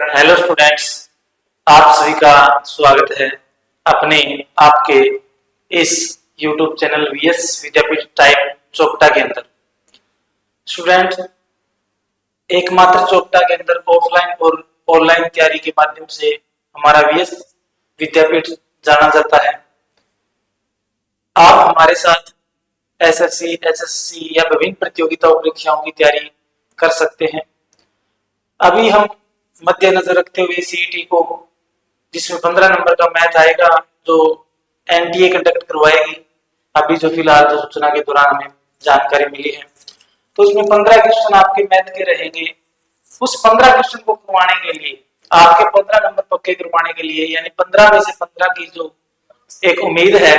Hello students, आप सभी का स्वागत है अपने आपके इस यूट्यूब चैनल वीएस विद्यापीठ टाइम चोपटा के अंदर। स्टूडेंट्स, एकमात्र चोपटा के अंदर ऑफलाइन और ऑनलाइन तैयारी के माध्यम से हमारा वीएस विद्यापीठ जाना जाता है। आप हमारे साथ एसएससी, एचएससी या विभिन्न प्रतियोगिताओं परीक्षाओं की तैयारी कर सकते हैं। अभी हम मद्देनजर रखते हुए सीईटी को, जिसमें 15 नंबर का मैथ आएगा, जो एनटीए कंडक्ट करवाएगी, अभी जो फिलहाल जो सूचना के दौरान हमें जानकारी मिली है, तो उसमें 15 क्वेश्चन आपके मैथ के रहेंगे। उस 15 क्वेश्चन को करवाने के लिए, आपके 15 नंबर पक्के करवाने के लिए, यानी 15 में से 15 की जो एक उम्मीद है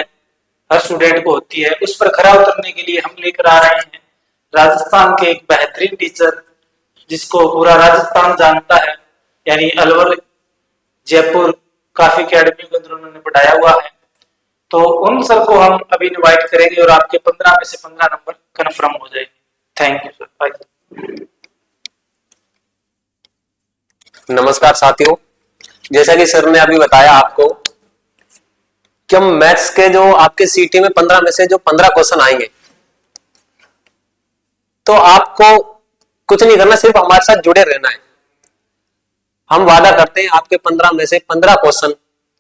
हर स्टूडेंट को होती है, उस पर खरा उतरने के लिए हम लेकर आ रहे हैं राजस्थान के एक बेहतरीन टीचर, जिसको पूरा राजस्थान जानता है, यानी अलवर, जयपुर काफी अकेडमी के अंदर उन्होंने पढ़ाया हुआ है। तो उन सर को हम अभी इनवाइट करेंगे और आपके 15 में से 15 नंबर कंफर्म हो जाएंगे। Thank you sir. बाय। नमस्कार साथियों, जैसा कि सर ने अभी बताया आपको कि हम मैथ्स के जो आपके सीटी में 15 में से जो 15 क्वेश्चन आएंगे, तो आपको कुछ नहीं करना, सिर्फ हमारे साथ जुड़े रहना है। हम वादा करते हैं आपके 15 में से 15 क्वेश्चन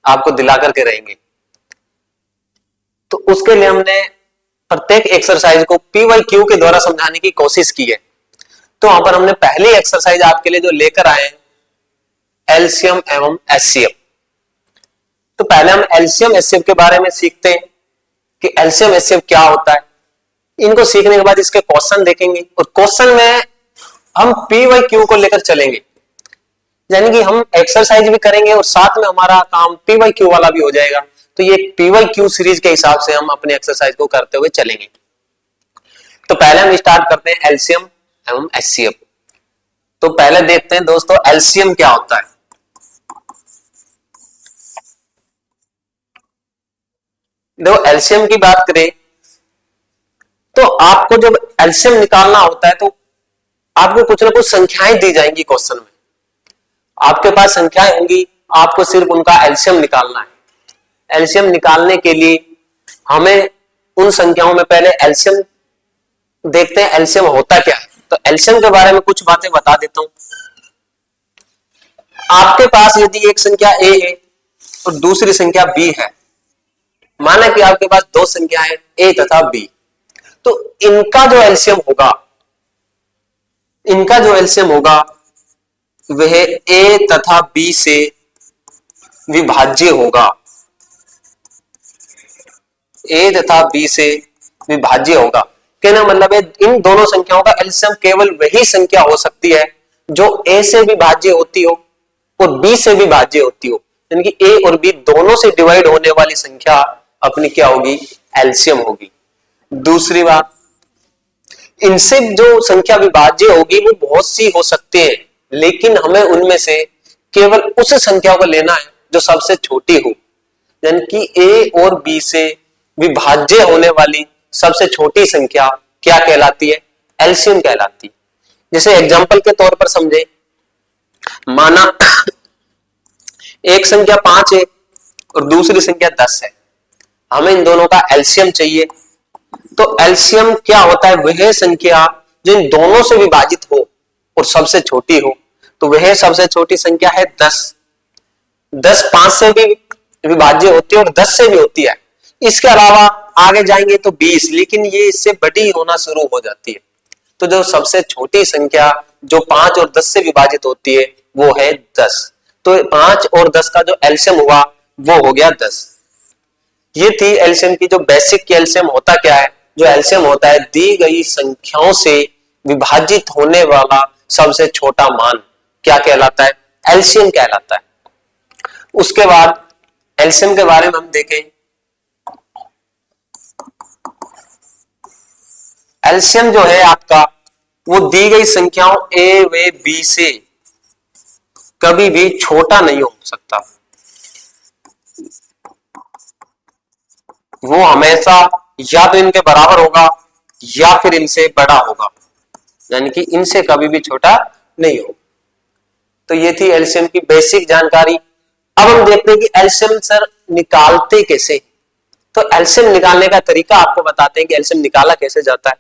आपको दिला करके रहेंगे। तो उसके लिए हमने प्रत्येक एक्सरसाइज को पीवाईक्यू के द्वारा समझाने की कोशिश की है। तो वहां पर हमने पहली एक्सरसाइज आपके लिए जो लेकर आए हैं, एलसीएम एवं एचसीएफ। तो पहले हम एलसीएम एचसीएफ के बारे में सीखते हैं कि एलसीएम एचसीएफ क्या होता है। इनको सीखने के बाद इसके क्वेश्चन देखेंगे और क्वेश्चन में हम पीवाईक्यू को लेकर चलेंगे, यानी कि हम एक्सरसाइज भी करेंगे और साथ में हमारा काम पीवाईक्यू वाला भी हो जाएगा। तो ये पीवाईक्यू सीरीज के हिसाब से हम अपने एक्सरसाइज को करते हुए चलेंगे। तो पहले हम स्टार्ट करते हैं एलसीएम एवं एचसीएफ। तो पहले देखते हैं दोस्तों एलसीएम क्या होता है। देखो, एलसीएम की बात करें तो आपको जब एलसीएम निकालना होता है तो आपको कुछ ना कुछ संख्याएं दी जाएंगी क्वेश्चन में। आपके पास संख्याएं होंगी, आपको सिर्फ उनका एलसीएम निकालना है। एलसीएम निकालने के लिए हमें उन संख्याओं में पहले एलसीएम देखते हैं, एलसीएम होता क्या है। तो एलसीएम के बारे में कुछ बातें बता देता हूं। आपके पास यदि एक संख्या ए है और दूसरी संख्या बी है, माना कि आपके पास दो संख्याएं ए तथा बी, तो इनका जो एलसीएम होगा वह ए तथा बी से विभाज्य होगा। ए तथा बी से विभाज्य होगा, कहना मतलब है इन दोनों संख्याओं का एलसीएम केवल वही संख्या हो सकती है जो ए से विभाज्य होती हो और बी से विभाज्य होती हो, यानी कि ए और बी दोनों से डिवाइड होने वाली संख्या अपनी क्या होगी, एलसीएम होगी। दूसरी बात, इनसे जो संख्या विभाज्य होगी वो बहुत सी हो सकती है, लेकिन हमें उनमें से केवल उस संख्या को लेना है जो सबसे छोटी हो, यानी कि ए और बी से विभाज्य होने वाली सबसे छोटी संख्या क्या कहलाती है, एलसीएम कहलाती है। जैसे एग्जांपल के तौर पर समझे, माना एक संख्या 5 है और दूसरी संख्या 10 है, हमें इन दोनों का एलसीएम चाहिए। तो एलसीएम क्या होता है, वह संख्या जो इन दोनों से विभाजित हो और सबसे छोटी हो, तो वह सबसे छोटी संख्या है 10। 10 5 से भी विभाज्य होती है और 10 से भी होती है। इसके अलावा आगे जाएंगे तो 20, लेकिन ये इससे बड़ी होना शुरू हो जाती है। तो जो सबसे छोटी संख्या जो 5 और 10 से विभाजित होती है वो है 10। तो 5 और 10 का जो एलसीएम हुआ वो हो गया 10। ये थी एलसीएम की जो बेसिक एलसीएम होता क्या है। जो एलसीएम होता है दी गई संख्याओं से विभाजित होने वाला सबसे छोटा मान क्या कहलाता है, एलसीएम कहलाता है। उसके बाद एलसीएम के बारे में हम देखें, एलसीएम जो है आपका वो दी गई संख्याओं ए व बी से कभी भी छोटा नहीं हो सकता, वो हमेशा या तो इनके बराबर होगा या फिर इनसे बड़ा होगा, यानी कि इनसे कभी भी छोटा नहीं होगा। तो ये थी एलसीएम की बेसिक जानकारी। अब हम देखते हैं कि एलसीएम सर निकालते कैसे। तो एलसीएम निकालने का तरीका आपको बताते हैं कि एलसीएम निकाला कैसे जाता है।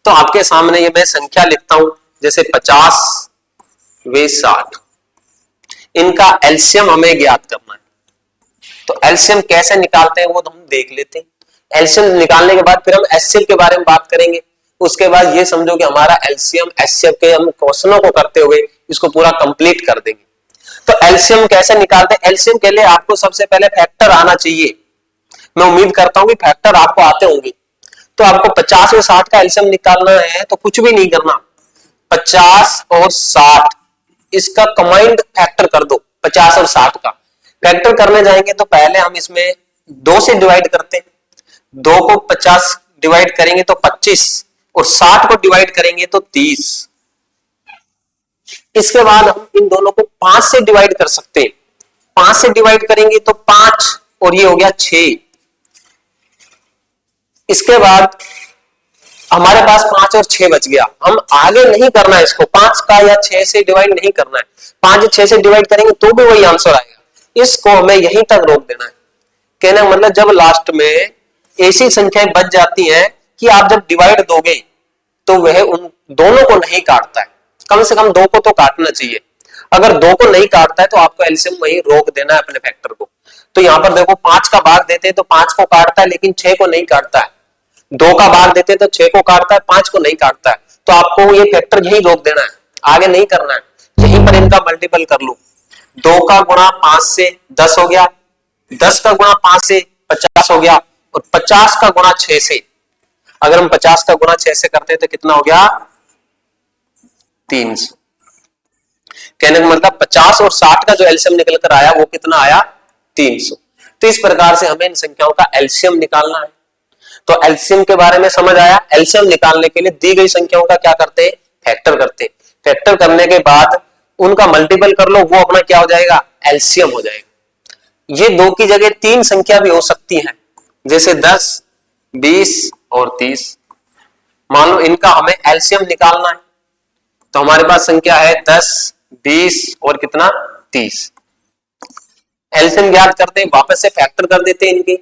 तो आपके सामने ये मैं संख्या लिखता हूं, जैसे 50 वे 60, इनका एलसीएम हमें ज्ञात करना है। तो एलसीएम कैसे निकालते हैं वो तो हम देख लेते हैं। एलसीएम निकालने के बाद फिर हम एचसीएफ के बारे में बात करेंगे। उसके बाद ये समझो कि हमारा एलसीएम एचसीएफ के हम क्वेश्चनों को करते हुए इसको पूरा कंप्लीट कर देंगे। तो एलसीएम कैसे निकालते हैं? एलसीएम के लिए आपको सबसे पहले फैक्टर आना चाहिए। मैं उम्मीद करता हूं कि फैक्टर आपको आते होंगे। तो आपको 50 और 60 का एलसीएम निकालना है तो कुछ भी नहीं करना, 50 और 60 इसका कंबाइंड फैक्टर कर दो। 50 और 60 का फैक्टर करने जाएंगे तो पहले हम इसमें 2 से डिवाइड करते हैं। 2 को 50 डिवाइड करेंगे तो 25 और 60 को डिवाइड करेंगे तो 30। इसके बाद हम इन दोनों को 5 से डिवाइड कर सकते हैं। 5 से डिवाइड करेंगे तो 5 और ये हो गया 6। इसके बाद हमारे पास 5 और 6 बच गया। हम आगे नहीं करना है इसको, 5 का या 6 से डिवाइड नहीं करना है। 5 या 6 से डिवाइड करेंगे तो भी वही आंसर आएगा। इसको हमें यहीं तक रोक देना है। कहने का मतलब जब लास्ट में ऐसी संख्याएं बच जाती हैं कि आप जब डिवाइड दोगे तो वह उन दोनों को नहीं काटता है। कम से कम 2 को तो काटना चाहिए। अगर 2 को नहीं काटता है तो आपको एलसीएम वहीं रोक देना है अपने फैक्टर को। तो यहां पर देखो 5 का भाग देते हैं तो 5 को काटता है लेकिन 6 को नहीं काटता है। 2 का भाग देते हैं तो 6 को काटता है, 5 को नहीं काटता है। तो आपको ये फैक्टर यही रोक देना है, आगे नहीं करना है। यहीं पर इनका मल्टीपल कर लो। 2 का गुणा 5 से 10 हो गया, 10 का गुणा 5 से 50 हो गया और 50 का गुणा 6 से, अगर हम 50 का गुणा 6 से करते हैं तो कितना हो गया? 300। कहने का मतलब 50 और 60 का जो एलसीएम निकल कर आया वो कितना आया? 300। तो इस प्रकार से हमें इन संख्याओं का एलसीएम निकालना है। तो एलसीएम के बारे में समझ आया। एलसीएम निकालने के लिए दी गई संख्याओं का क्या करते हैं? फैक्टर करते हैं। फैक्टर करने के बाद उनका मल्टीपल कर लो, वो अपना क्या हो जाएगा? एलसीएम हो जाएगा। ये 2 की जगह 3 संख्या भी हो सकती हैं, जैसे 10, 20 और 30। मान लो इनका हमें एलसीएम निकालना है तो हमारे पास संख्या है 10, 20 और कितना? 30। एलसीएम ज्ञात करते हैं, वापस से फैक्टर कर देते हैं इनके।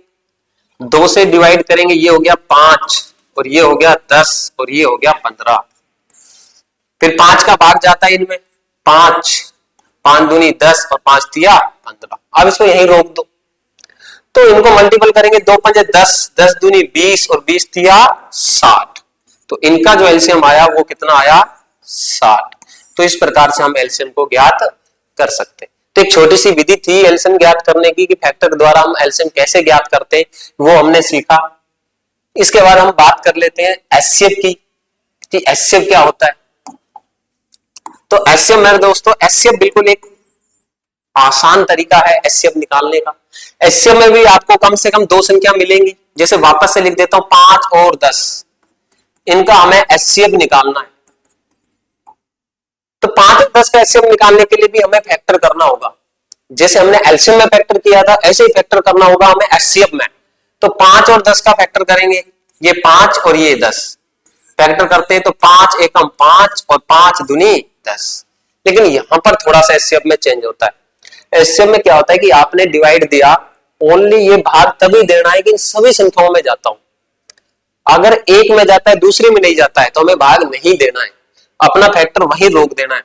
2 से डिवाइड करेंगे, ये हो गया 5 और ये हो गया 10 और ये हो गया 15। फिर 5 का भाग जाता है इनमें, 5 दूनी 10 और 5 तिया 15। अब इसको यहीं रोक दो। तो इनको मल्टीपल करेंगे, 2 पंजे 10, 10 दूनी 20 और 20 तिया 60। तो इनका जो एलसीएम आया वो कितना आया? 60। तो इस प्रकार से हम एलसीएम को ज्ञात कर सकते हैं। तो एक छोटी सी विधि थी एलसीएम ज्ञात करने की कि फैक्टर द्वारा हम एलसीएम कैसे ज्ञात करते हैं, वो हमने सीखा। इसके बाद हम बात कर लेते हैं एचसीएफ की कि एचसीएफ क्या होता है। तो एचसीएफ मेरे दोस्तों, एचसीएफ बिल्कुल एक आसान तरीका है एचसीएफ निकालने का। एचसीएफ में भी आपको कम से कम 2 संख्या मिलेंगी। जैसे वापस से लिख देता हूं 5 और 10, इनका हमें एचसीएफ निकालना है। तो 5 और 10 का एचसीएफ निकालने के लिए भी हमें फैक्टर करना होगा। जैसे हमने एलसीएम में फैक्टर किया था ऐसे ही फैक्टर करना होगा हमें एचसीएफ में। तो 5 और 10 का फैक्टर करेंगे, ये 5 और ये 10 फैक्टर करते हैं तो 5 एकम 5 और 5 दूनी 10। लेकिन यहां पर थोड़ा सा एचसीएफ में चेंज होता है। एचसीएफ में क्या होता है कि आपने डिवाइड दिया, ओनली ये भाग तभी देना है कि इन सभी संख्याओं में जाता हूं। अगर एक में जाता है दूसरे में नहीं जाता है तो हमें भाग नहीं देना है, अपना फैक्टर वही रोक देना है।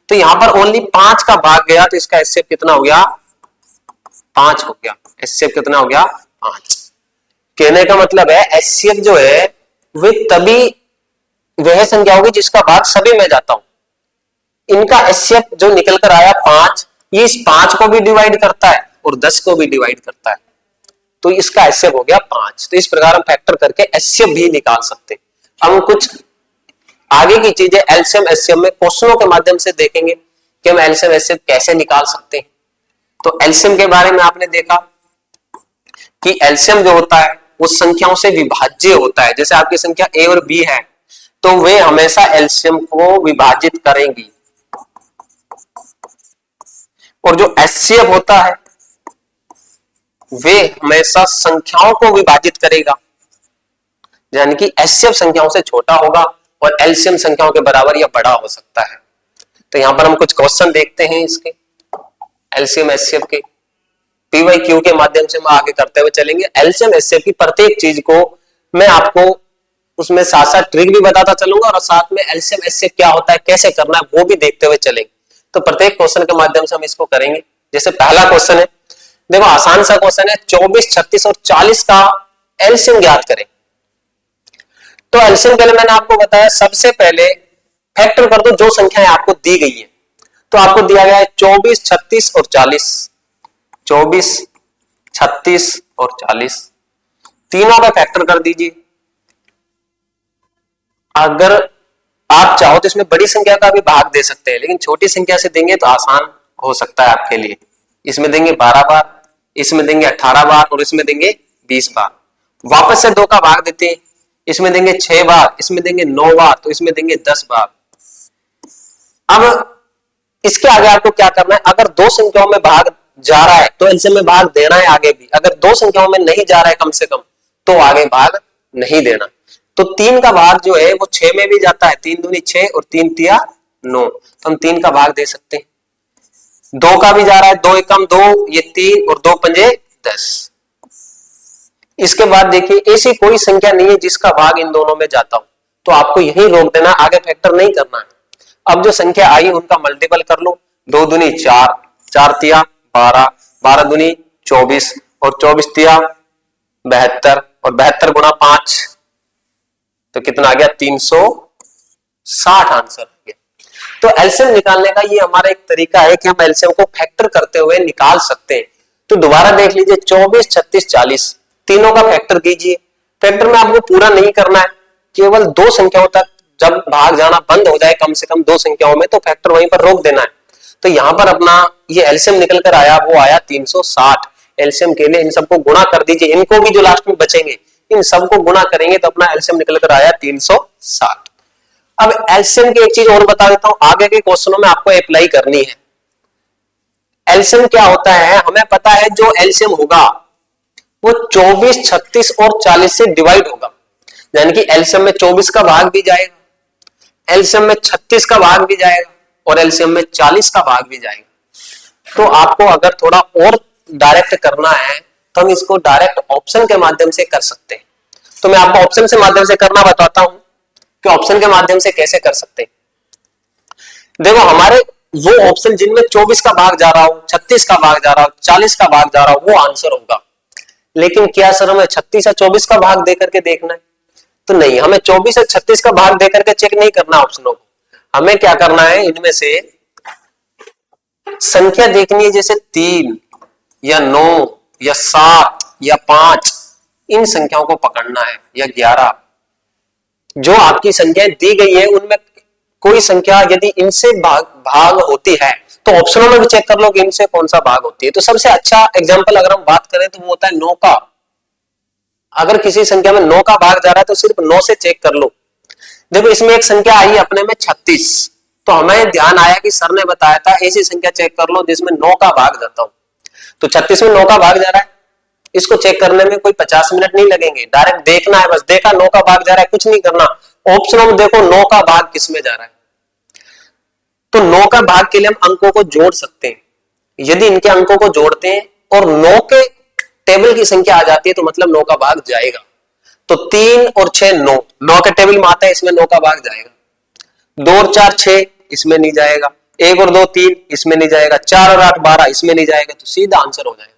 तो यहां पर ओनली 5 का भाग गया तो इसका एचसीएफ कितना हो गया? 5 हो गया। एचसीएफ कितना हो गया? 5। कहने का मतलब है एचसीएफ जो है वे तभी वह संख्या होगी जिसका भाग सभी में जाता हूं। इनका एचसीएफ जो निकल कर आया 5, ये इस 5 को भी डिवाइड करता है और 10 को भी डिवाइड करता है। तो इसका एचसीएफ हो गया 5। तो इस प्रकार हम फैक्टर करके एचसीएफ भी निकाल सकते हैं। हम कुछ आगे की चीजें एलसीएम एचसीएफ में क्वेश्चनों के माध्यम से देखेंगे कि हम एलसीएम एचसीएफ कैसे निकाल सकते हैं। तो एलसीएम के बारे में आपने देखा कि एलसीएम जो होता है वो संख्याओं से विभाज्य होता है। जैसे आपकी संख्या ए और बी है तो वे हमेशा एलसीएम को विभाजित करेंगी। और जो एचसीएफ होता है वे हमेशा संख्याओं को विभाजित करेगा, यानी कि एचसीएफ संख्याओं से छोटा होगा और एलसीएम संख्याओं के बराबर या बड़ा हो सकता है। तो यहां पर हम कुछ क्वेश्चन देखते हैं इसके एलसीएम एचसीएफ के, पीवाईक्यू के माध्यम से हम आगे करते हुए चलेंगे। एलसीएम एचसीएफ की प्रत्येक चीज को मैं आपको उसमें साथ साथ ट्रिक भी बताता चलूंगा और साथ में एलसीएम एचसीएफ क्या होता है, कैसे करना है, वो भी देखते हुए चलेंगे। तो प्रत्येक क्वेश्चन के माध्यम से हम इसको करेंगे। जैसे पहला क्वेश्चन है, देखो आसान सा क्वेश्चन है, 24, 36 और 40 का एलसीएम ज्ञात करें। तो एलसीएम के लिए मैंने आपको बताया सबसे पहले फैक्टर कर दो जो संख्याएं आपको दी गई है। तो आपको दिया गया है 24, 36 और 40, 24, 36 और 40, तीनों का फैक्टर कर दीजिए। अगर आप चाहो तो इसमें बड़ी संख्या का भी भाग दे सकते हैं, लेकिन छोटी संख्या से देंगे तो आसान हो सकता है आपके लिए। इसमें देंगे 12 बार, इसमें देंगे 18 बार और इसमें देंगे 20 बार। वापस से 2 का भाग देते हैं, इसमें देंगे 6 बार, इसमें देंगे 9 बार, तो इसमें देंगे 10 बार। अब इसके आगे आपको क्या करना है, अगर 2 संख्याओं में भाग जा रहा है तो एलसीएम में भाग देना है आगे भी, अगर 2 संख्याओं में नहीं जा रहा है कम से कम तो आगे भाग नहीं देना। तो 3 का भाग जो है वो 6 में भी जाता है, 3 दूनी 6 और 3 तिया 9, तो हम 3 का भाग दे सकते हैं। 2 का भी जा रहा है, 2 एकम 2, ये 3 और 2 पंजे 10। इसके बाद देखिए ऐसी कोई संख्या नहीं है जिसका भाग इन दोनों में जाता हो, तो आपको यही रोक देना, आगे फैक्टर नहीं करना है। अब जो संख्या आई उनका मल्टीपल कर लो, 2 दूनी 4, 4 तिया 12, 12 दूनी 24 और 24 तिया 72 और 72 गुणा 5 तो कितना आ गया, 360 आंसर आ गया। तो एलसीएम निकालने का ये हमारा एक तरीका है कि हम एलसीएम को फैक्टर करते हुए निकाल सकते हैं। तो दोबारा देख लीजिए, 24, 36, 40 तीनों का फैक्टर कीजिए। फैक्टर में आपको पूरा नहीं करना है, केवल 2 संख्याओं तक जब भाग जाना बंद हो जाए कम से कम 2 संख्याओं में, तो फैक्टर वहीं पर रोक देना है। तो यहां पर अपना ये एलसीएम निकल कर आया, वो आया 360। एलसीएम के लिए इन सबको गुणा कर दीजिए, इनको भी जो लास्ट में बचेंगे इन सबको गुणा करेंगे तो अपना एलसीएम निकल कर आया 360। अब एलसीएम की एक चीज और बता देता हूं, आगे के क्वेश्चनों में आपको अप्लाई करनी है। एलसीएम क्या होता है, हमें पता है जो एलसीएम होगा वो 24, 36 और 40 से डिवाइड होगा, यानी कि एलसीएम में 24 का भाग भी जाएगा, एलसीएम में 36 का भाग भी जाएगा और एलसीएम में 40 का भाग भी जाएगा। तो आपको अगर थोड़ा और डायरेक्ट करना है तो हम इसको डायरेक्ट ऑप्शन के माध्यम से कर सकते हैं। तो मैं आपको ऑप्शन से माध्यम से करना बताता हूं कि ऑप्शन के माध्यम से कैसे कर सकते हैं। देखो हमारे वो ऑप्शन जिनमें 24 का भाग जा रहा हो, 36 का भाग जा रहा हो, 40 का भाग जा रहा हो, वो आंसर होगा। लेकिन क्या सर हमें 36 या 24 का भाग देकर के देखना है? तो नहीं, हमें 24 या 36 का भाग देकर के चेक नहीं करना ऑप्शनों को। हमें क्या करना है, इनमें से संख्या देखनी है, जैसे 3 या 9 या 7 या 5, इन संख्याओं को पकड़ना है, या 11। जो आपकी संख्याएं दी गई है उनमें कोई संख्या यदि इनसे भाग होती है तो ऑप्शनों में भी चेक कर लो कि इनसे कौन सा भाग होती है। तो सबसे अच्छा एग्जांपल अगर हम बात करें तो वो होता है 9 का। अगर किसी संख्या में 9 का भाग जा रहा है तो सिर्फ 9 से चेक कर लो। देखो इसमें एक संख्या आई अपने में 36, तो हमें ध्यान आया कि सर ने बताया था ऐसी संख्या चेक कर लो जिसमें 9 का भाग जाता हो। तो 36 में 9 का भाग जा रहा है, इसको चेक करने में कोई 50 मिनट नहीं लगेंगे, डायरेक्ट देखना है, बस देखा 9 का भाग जा रहा है, कुछ नहीं करना। ऑप्शनों में देखो 9 का भाग किसमें जा रहा है, तो 9 का भाग के लिए हम अंकों को जोड़ सकते हैं। यदि इनके अंकों को जोड़ते हैं और 9 के टेबल की संख्या आ जाती है तो मतलब 9 का भाग जाएगा। तो 3 और 6 9, 9 के टेबल में आता है, इसमें 9 का भाग जाएगा। 2 और 4 6, इसमें नहीं जाएगा। 1 और 2 3, इसमें नहीं जाएगा। 4 और 8 12, इसमें नहीं जाएगा। तो सीधा आंसर हो जाएगा।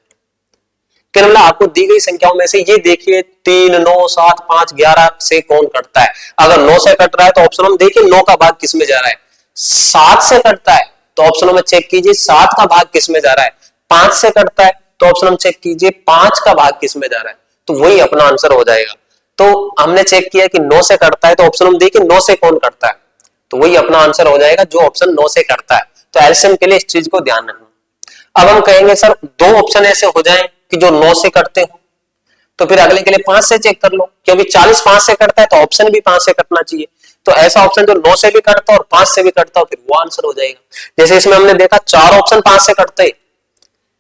मतलब आपको दी गई संख्याओं में से ये देखिए 3, 9, 7, 5, 11 से कौन कटता है। अगर 9 से कट रहा है तो ऑप्शन में देखिए 9 का भाग किसमें जा रहा है। 7 से कटता है तो ऑप्शन में चेक कीजिए 7 का भाग किसमें जा रहा है। 5 से कटता है तो ऑप्शन में चेक कीजिए 5 का भाग किसमें जा रहा है, तो वही अपना आंसर हो जाएगा। तो हमने चेक किया कि 9 से कटता है तो ऑप्शन में देखिए 9 से कौन कटता है, तो वही अपना आंसर हो जाएगा जो ऑप्शन 9 से कटता है। तो एलसीएम के लिए इस चीज को ध्यान रखना। अब हम कहेंगे सर 2 ऑप्शन ऐसे हो जाएं कि जो 9 से कटते हो, तो फिर अगले के लिए 5 से चेक कर लो, क्योंकि 40 5 से कटता है तो ऑप्शन भी 5 से कटना चाहिए। तो ऐसा ऑप्शन जो 9 से भी कटता हो और 5 से भी कटता हो, फिर वो आंसर हो जाएगा। जैसे इसमें हमने देखा 4 ऑप्शन 5 से कटते हैं,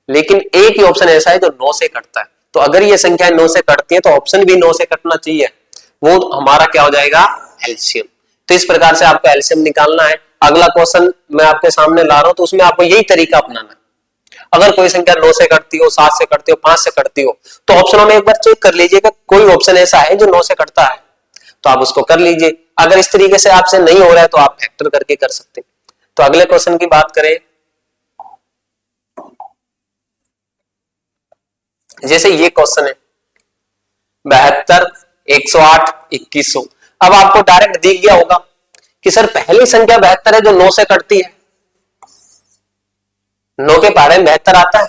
लेकिन एक ही ऑप्शन ऐसा है जो 9 से कटता है। तो अगर ये संख्या 9 से कटती है तो ऑप्शन भी 9 से कटना चाहिए, वो हमारा क्या हो जाएगा, एलसीएम। तो इस प्रकार से आपको एलसीएम निकालना है। अगला क्वेश्चन मैं आपके सामने ला रहा हूं तो उसमें आपको यही तरीका अपनाना है। अगर कोई संख्या 9 से कटती हो, 7 से कटती हो, 5 से कटती हो तो ऑप्शनों में एक बार चेक कर लीजिएगा कोई ऑप्शन ऐसा है जो 9 से कटता है तो आप उसको कर लीजिए। अगर इस तरीके से आपसे नहीं हो रहा है तो आप फैक्टर करके कर सकते हैं। तो अगले क्वेश्चन की बात करें, जैसे ये क्वेश्चन है 72, 108, 2100। अब आपको डायरेक्ट दिख गया होगा कि सर पहली संख्या 72 है जो 9 से कटती है, 9 के पहाड़े में 72 आता है।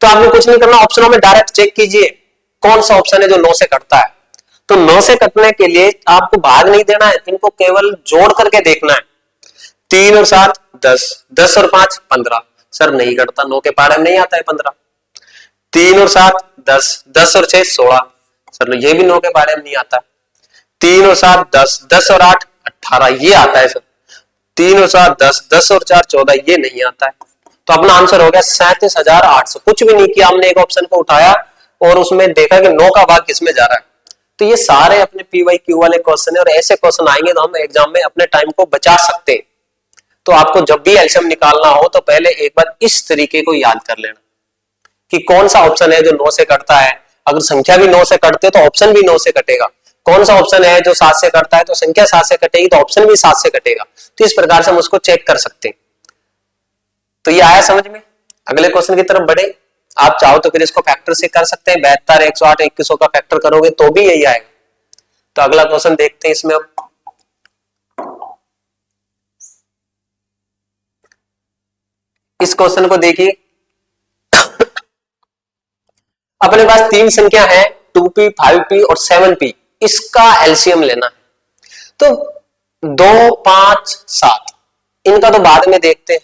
तो आपने कुछ नहीं करना, ऑप्शनों में डायरेक्ट चेक कीजिए कौन सा ऑप्शन है जो 9 से कटता है। तो 9 से कटने के लिए आपको भाग नहीं देना है, इनको केवल जोड़ करके देखना है। 3 और 7 10, 10 और 5 15। सर नहीं कटता, 9 के पहाड़े में नहीं आता है 15। 3 और 7 10, 10 और 6 16। सर ये भी 9 के पहाड़े में नहीं आता। 3 और 7 10, 10 और 8 18, ये आता है सर। 3 और 7 10, 10 और 4 14, ये नहीं आता है। तो अपना आंसर हो गया 37,800। कुछ भी नहीं किया हमने, एक ऑप्शन को उठाया और उसमें देखा कि 9 का भाग किसमें जा रहा है। तो ये सारे अपने PYQ वाले क्वेश्चन है और ऐसे क्वेश्चन आएंगे तो हम एग्जाम में अपने टाइम को बचा सकते हैं। तो आपको जब भी एलसीएम निकालना हो तो पहले एक बार इस तरीके को याद कर लेना कि कौन सा ऑप्शन है जो 9 से कटता है। अगर संख्या भी 9 से कटते तो ऑप्शन भी 9 से कटेगा। कौन सा ऑप्शन है जो 7 से कटता है तो संख्या 7 से कटेगी तो ऑप्शन भी 7 से कटेगा। तो इस प्रकार से हम उसको चेक कर सकते हैं। तो ये आया समझ में। अगले क्वेश्चन की तरफ बढ़े। आप चाहो तो फिर इसको फैक्टर से कर सकते हैं। 72, 108, 2100 का फैक्टर करोगे तो भी यही आएगा। तो अगला क्वेश्चन देखते हैं इसमें। अब इस क्वेश्चन को देखिए। अपने पास 3 संख्या है 2p, 5p और 7p। इसका एलसीएम लेना है। तो 2, 5, 7 इनका तो बाद में देखते हैं।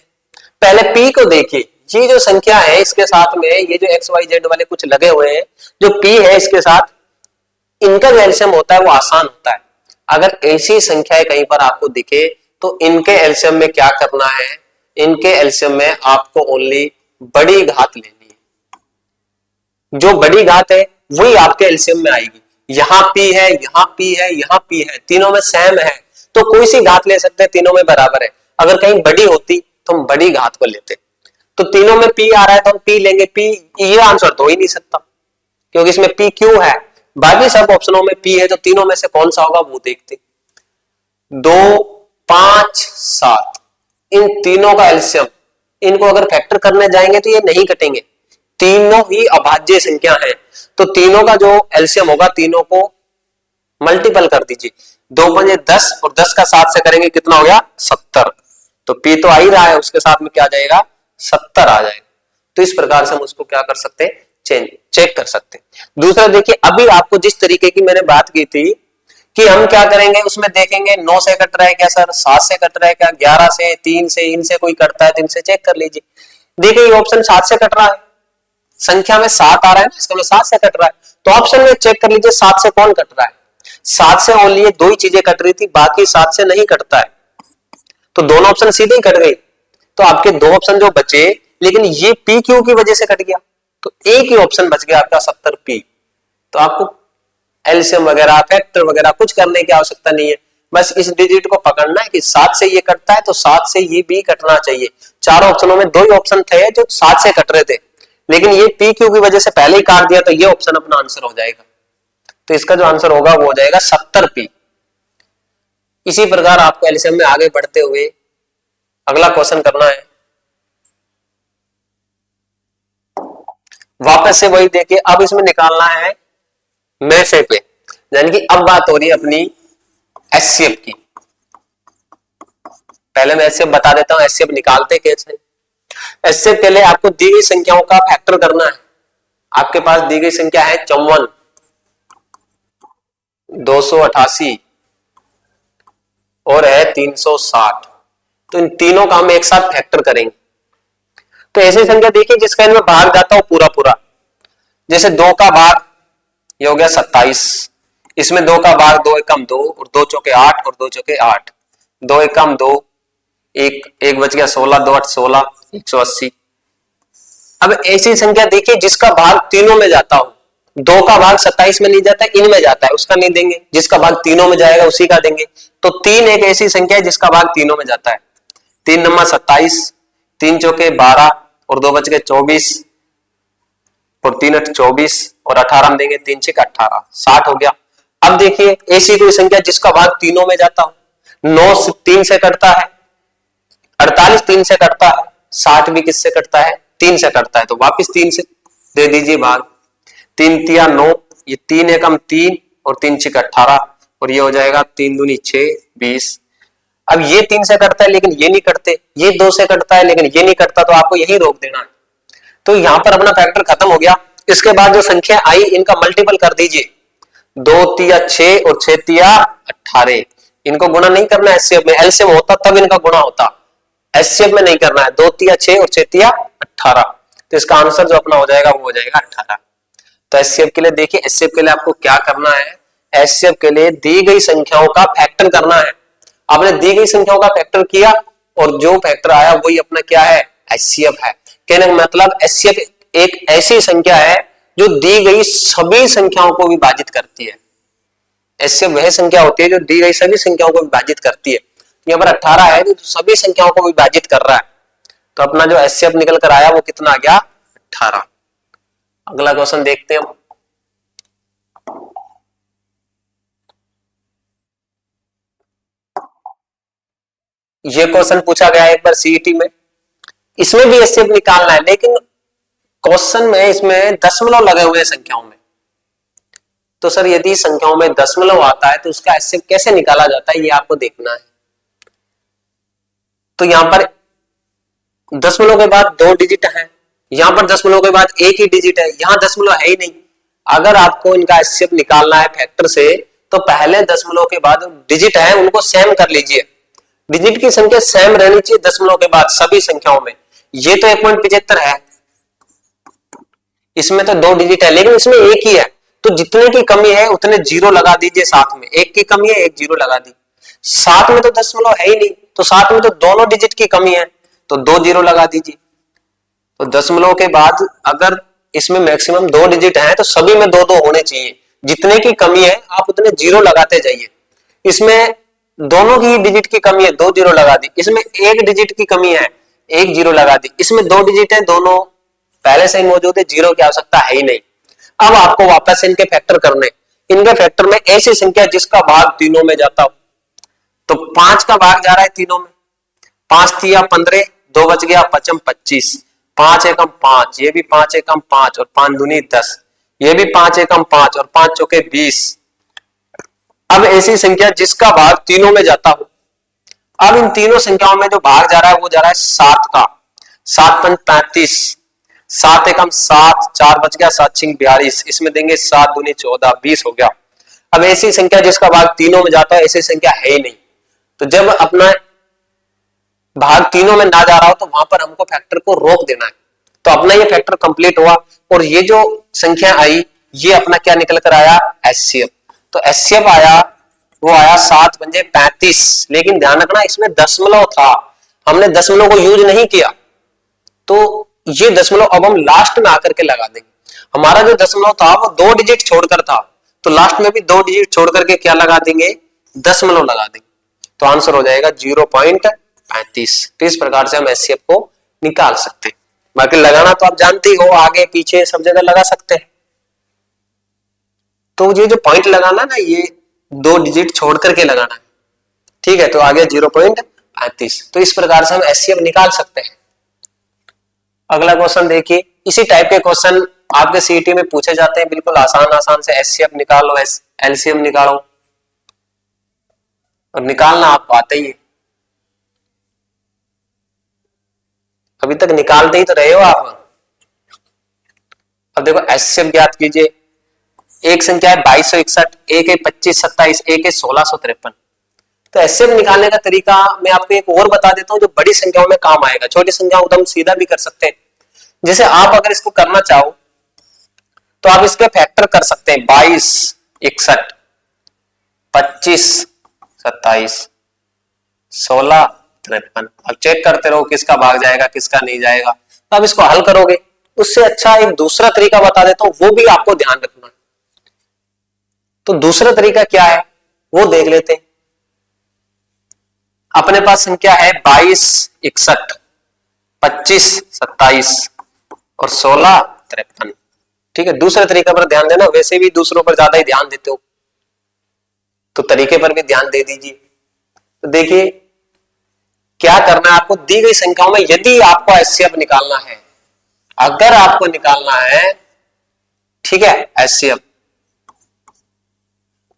पहले p को देखिए। ये जो संख्या है इसके साथ में ये जो XYZ वाले कुछ लगे हुए हैं, जो p है इसके साथ, इनका जो एलसीएम होता है वो आसान होता है। अगर ऐसी संख्याएं कहीं पर आपको दिखे तो इनके एलसीएम में क्या करना है, इनके एलसीएम में आपको ओनली बड़ी घात लेनी है। जो बड़ी घात है वही आपके एलसीएम में आएगी। यहां p है, यहां p है, यहां p है, तीनों में सेम है तो कोई सी घात ले सकते हैं, तीनों में बराबर है। अगर कहीं बड़ी होती तो हम बड़ी घात को लेते। तो तीनों में p आ रहा है तो हम p लेंगे। p ये आंसर तो ही नहीं सकता क्योंकि इसमें p क्यों है। बाकी सब ऑप्शनों में p है तो तीनों में से कौन सा होगा वो देखते। 2, 5, 7 इन तीनों का एलसीएम, इनको अगर फैक्टर करने जाएंगे तो ये नहीं कटेंगे। तीनों ही अभाज्य संख्या है तो तीनों का जो एलसीएम होगा तीनों को मल्टीपल कर दीजिए। 2 पंजे 10 और 10 का 7 से करेंगे कितना हो गया 70। तो p तो आ ही रहा है, उसके साथ में क्या आ जाएगा 70 आ जाएगा। तो इस प्रकार से हम उसको क्या कर सकते हैं, चेक कर सकते हैं। दूसरा देखिए, अभी आपको जिस तरीके की मैंने बात की थी कि हम क्या करेंगे उसमें देखेंगे 9 से कट रहा है क्या सर, 7 से कट रहा है क्या, 11 से, 3 से, इनसे कोई कटता है तो इनसे चेक कर लीजिए। देखिए ये ऑप्शन 7 से कट रहा है, संख्या में 7 आ रहा है ना, इसका मतलब 7 से कट रहा है। तो ऑप्शन में चेक कर लीजिए 7 से कौन कट रहा है। 7 से ओनली ये 2 ही चीजें कट रही थी, बाकी 7 से नहीं कटता है। तो दोनों ऑप्शन सीधे ही कट गए। तो आपके 2 ऑप्शन जो बचे, लेकिन ये p क्यू की वजह से कट गया तो एक ही ऑप्शन बच गया आपका 70p। तो आपको एलसीएम वगैरह फैक्टर वगैरह कुछ करने की आवश्यकता नहीं है, बस इस डिजिट को पकड़ना है कि 7 से ये कटता है तो 7 से ये भी कटना चाहिए। 4 ऑप्शनों में 2 ही ऑप्शन थे जो 7 से कट रहे थे, लेकिन ये p क्यू की वजह से पहले ही काट दिया तो ये ऑप्शन अपना आंसर हो जाएगा। तो इसका जो आंसर होगा वो हो जाएगा 70p। इसी प्रकार आपको एलसीएम में आगे बढ़ते हुए अगला क्वेश्चन करना है। वापस से वही देखिए, अब इसमें निकालना है मैसे पे, यानी कि अब बात हो रही है अपनी एचसीएफ की। पहले मैं एचसीएफ बता देता हूं एचसीएफ निकालते कैसे। एचसीएफ के लिए आपको दी गई संख्याओं का फैक्टर करना है। आपके पास दी गई संख्या है 54, 288 और है 360। तो इन तीनों का हम एक साथ फैक्टर करेंगे। तो ऐसी संख्या देखिए जिसका इनमें भाग जाता हो पूरा पूरा, जैसे 2 का भाग ये हो गया 27, इसमें 2 का भाग 2 एकम 2 और 2 चौके 8 और 2 चौके 8, 2 एकम 2, एक बच गया 16, 2 8 16, 180। अब ऐसी संख्या देखिए जिसका भाग तीनों में जाता हो। 2 का भाग 27 में नहीं जाता, इनमें जाता है, उसका नहीं देंगे। जिसका भाग तीनों में जाएगा उसी का देंगे। तो 3 एक ऐसी संख्या है जिसका भाग तीनों में जाता है। 3 नंबर 27, 3 चौके 12 और 2 बच गए 24 और 3 8 24 और 18 में देंगे 3 6 18, 60 हो गया। अब देखिए ऐसी कोई संख्या जिसका भाग तीनों में जाता हो, 9 3 से कटता है, 48 3 से कटता है, 60 भी किससे कटता है, 3 से कटता है, तो वापिस 3 से दे दीजिए भाग। 3 तिया 9, ये 3 एकम 3 और 3 6 18 और ये हो जाएगा 3 दूनी 6 20। अब ये 3 से कटता है लेकिन ये नहीं कटते, ये 2 से कटता है लेकिन ये नहीं कटता, तो आपको यही रोक देना है। तो यहां पर अपना फैक्टर खत्म हो गया। इसके बाद जो संख्या आई इनका मल्टीपल कर दीजिए, 2 तिया 6 और 6 तिया 18, इनको गुणा नहीं करना एचसीएफ में, एलसीएम होता तब इनका गुणा होता, एचसीएफ में नहीं करना है। 2 तिया 6 और 6 तिया 18, तो इसका आंसर जो अपना हो जाएगा वो हो जाएगा 18। तो एचसीएफ के लिए देखिए, एचसीएफ के लिए आपको क्या करना है, एचसीएफ के लिए दी गई संख्याओं का फैक्टर करना है। आपने दी गई संख्याओं का फैक्टर किया और जो फैक्टर आया वही अपना क्या है, एचसीएफ है। कहने का मतलब एचसीएफ एक ऐसी संख्या है जो दी गई सभी संख्याओं को विभाजित करती है। एचसीएफ वह संख्या होती है जो दी गई सभी संख्याओं को विभाजित करती है। यहाँ पर 18 है जो सभी संख्याओं को विभाजित कर रहा है, तो अपना जो एचसीएफ निकल कर आया वो कितना आ गया, 18। अगला क्वेश्चन देखते हैं हम। ये क्वेश्चन पूछा गया है एक बार सीईटी में, इसमें भी एचसीएफ निकालना है, लेकिन क्वेश्चन में इसमें दशमलव लगे हुए संख्याओं में। तो सर यदि संख्याओं में दशमलव आता है तो उसका एचसीएफ कैसे निकाला जाता है, ये आपको देखना है। तो यहां पर दशमलव के बाद 2 डिजिट है, यहां पर दशमलव के बाद एक ही डिजिट है, यहां दशमलव है ही नहीं। अगर आपको इनका एचसीएफ निकालना है फैक्टर से, तो पहले दशमलव के बाद डिजिट है उनको सेम कर लीजिए। डिजिट की संख्या सेम रहनी चाहिए दशमलव के बाद सभी संख्याओं में। ये तो 1.75 है, इसमें तो 2 डिजिट है लेकिन इसमें एक ही है, तो जितने की कमी है उतने जीरो लगा दीजिए साथ में, एक की कमी है एक जीरो लगा दी। साथ में तो दशमलव है ही नहीं, तो साथ में तो दोनों डिजिट की कमी है, तो 2 जीरो लगा दीजिए। तो दशमलव के बाद अगर इसमें मैक्सिमम 2 डिजिट है तो सभी में 2 2 होने चाहिए, जितने की कमी है आप उतने जीरो लगाते जाइए। इसमें दोनों की डिजिट की कमी है, 2 जीरो लगा दी। इसमें एक डिजिट की कमी है, 1 जीरो लगा दी। इसमें 2 डिजिट है, दोनों पहले से ही मौजूद है, जीरो की आवश्यकता है ही नहीं। अब आपको वापस इनके फैक्टर करने, इनके फैक्टर में ऐसी संख्या जिसका भाग तीनों में जाता हो, तो 5 का भाग जा रहा है तीनों में, 5 तिया 15, 2 बच गया 5 25, 5 एकम 5, ये भी 5 एकम 5 और 5 दूनी 10, ये भी 5 एकम 5 और 5 चौके 20। अब ऐसी संख्या जिसका भाग तीनों में जाता हो, अब इन तीनों संख्याओं में जो भाग जा रहा है वो जा रहा है 7 का, 7 पंच 35, 7 एकम 7, 4 बच गया 7 छिंग 42, इसमें देंगे 7 दूनी 14, 20 हो गया। अब ऐसी संख्या जिसका भाग तीनों में जाता है, ऐसी संख्या है ही नहीं, तो जब अपना भाग तीनों में ना जा रहा हो तो वहां पर हमको फैक्टर को रोक देना है। तो अपना ये फैक्टर कंप्लीट हुआ और ये जो संख्या आई ये अपना क्या निकल कर आया, एचसीएफ। तो एचसीएफ आया, वो आया 7 पंजे 35, लेकिन ध्यान रखना इसमें दशमलव था, हमने दशमलव को यूज नहीं किया, तो ये दशमलव अब हम लास्ट में आकर के लगा देंगे। हमारा जो दशमलव था वो 2 डिजिट छोड़कर था, तो लास्ट में भी 2 डिजिट छोड़ करके क्या लगा देंगे, दशमलव लगा देंगे, तो आंसर हो जाएगा 0.35। तो इस प्रकार से हम एचसीएफ को निकाल सकते हैं। बाकी लगाना तो आप जानते ही हो, आगे पीछे सब जगह लगा सकते हैं। तो ये जो पॉइंट लगाना ना, ये 2 डिजिट छोड़ करके लगाना है, ठीक है। तो आ गया 0.35। तो इस प्रकार से हम एचसीएफ निकाल सकते हैं। अगला क्वेश्चन देखिए, इसी टाइप के क्वेश्चन आपके सीईटी में पूछे जाते हैं, बिल्कुल आसान आसान से। एचसीएफ निकालो, एलसीएम निकालो, और निकालना आपको आता ही है, अभी तक निकालते ही तो रहे हो आप। अब देखो एचसीएफ ज्ञात कीजिए। एक संख्या है 2261, एक है 2527, एक है 1653। तो एचसीएफ निकालने का तरीका मैं आपको एक और बता देता हूं जो बड़ी संख्याओं में काम आएगा, छोटी संख्याओं को तो हम सीधा भी कर सकते हैं। जैसे आप अगर इसको करना चाहो तो आप इसके फैक्टर कर सकते हैं, 22 61, 25 27, 16 53। अब चेक करते रहो किसका भाग जाएगा किसका नहीं जाएगा, तो आप इसको हल करोगे। उससे अच्छा एक दूसरा तरीका बता देता हूं, वो भी आपको ध्यान रखना है। तो दूसरा तरीका क्या है वो देख लेते हैं। अपने पास संख्या है 22, 61, 25, 27 और 16, 53। ठीक है, दूसरे तरीके पर ध्यान देना, वैसे भी दूसरों पर ज्यादा ही ध्यान देते हो तो तरीके पर भी ध्यान दे दीजिए। तो देखिए क्या करना है आपको, दी गई संख्याओं में यदि आपको एचसीएफ निकालना है, अगर आपको निकालना है, ठीक है, एचसीएफ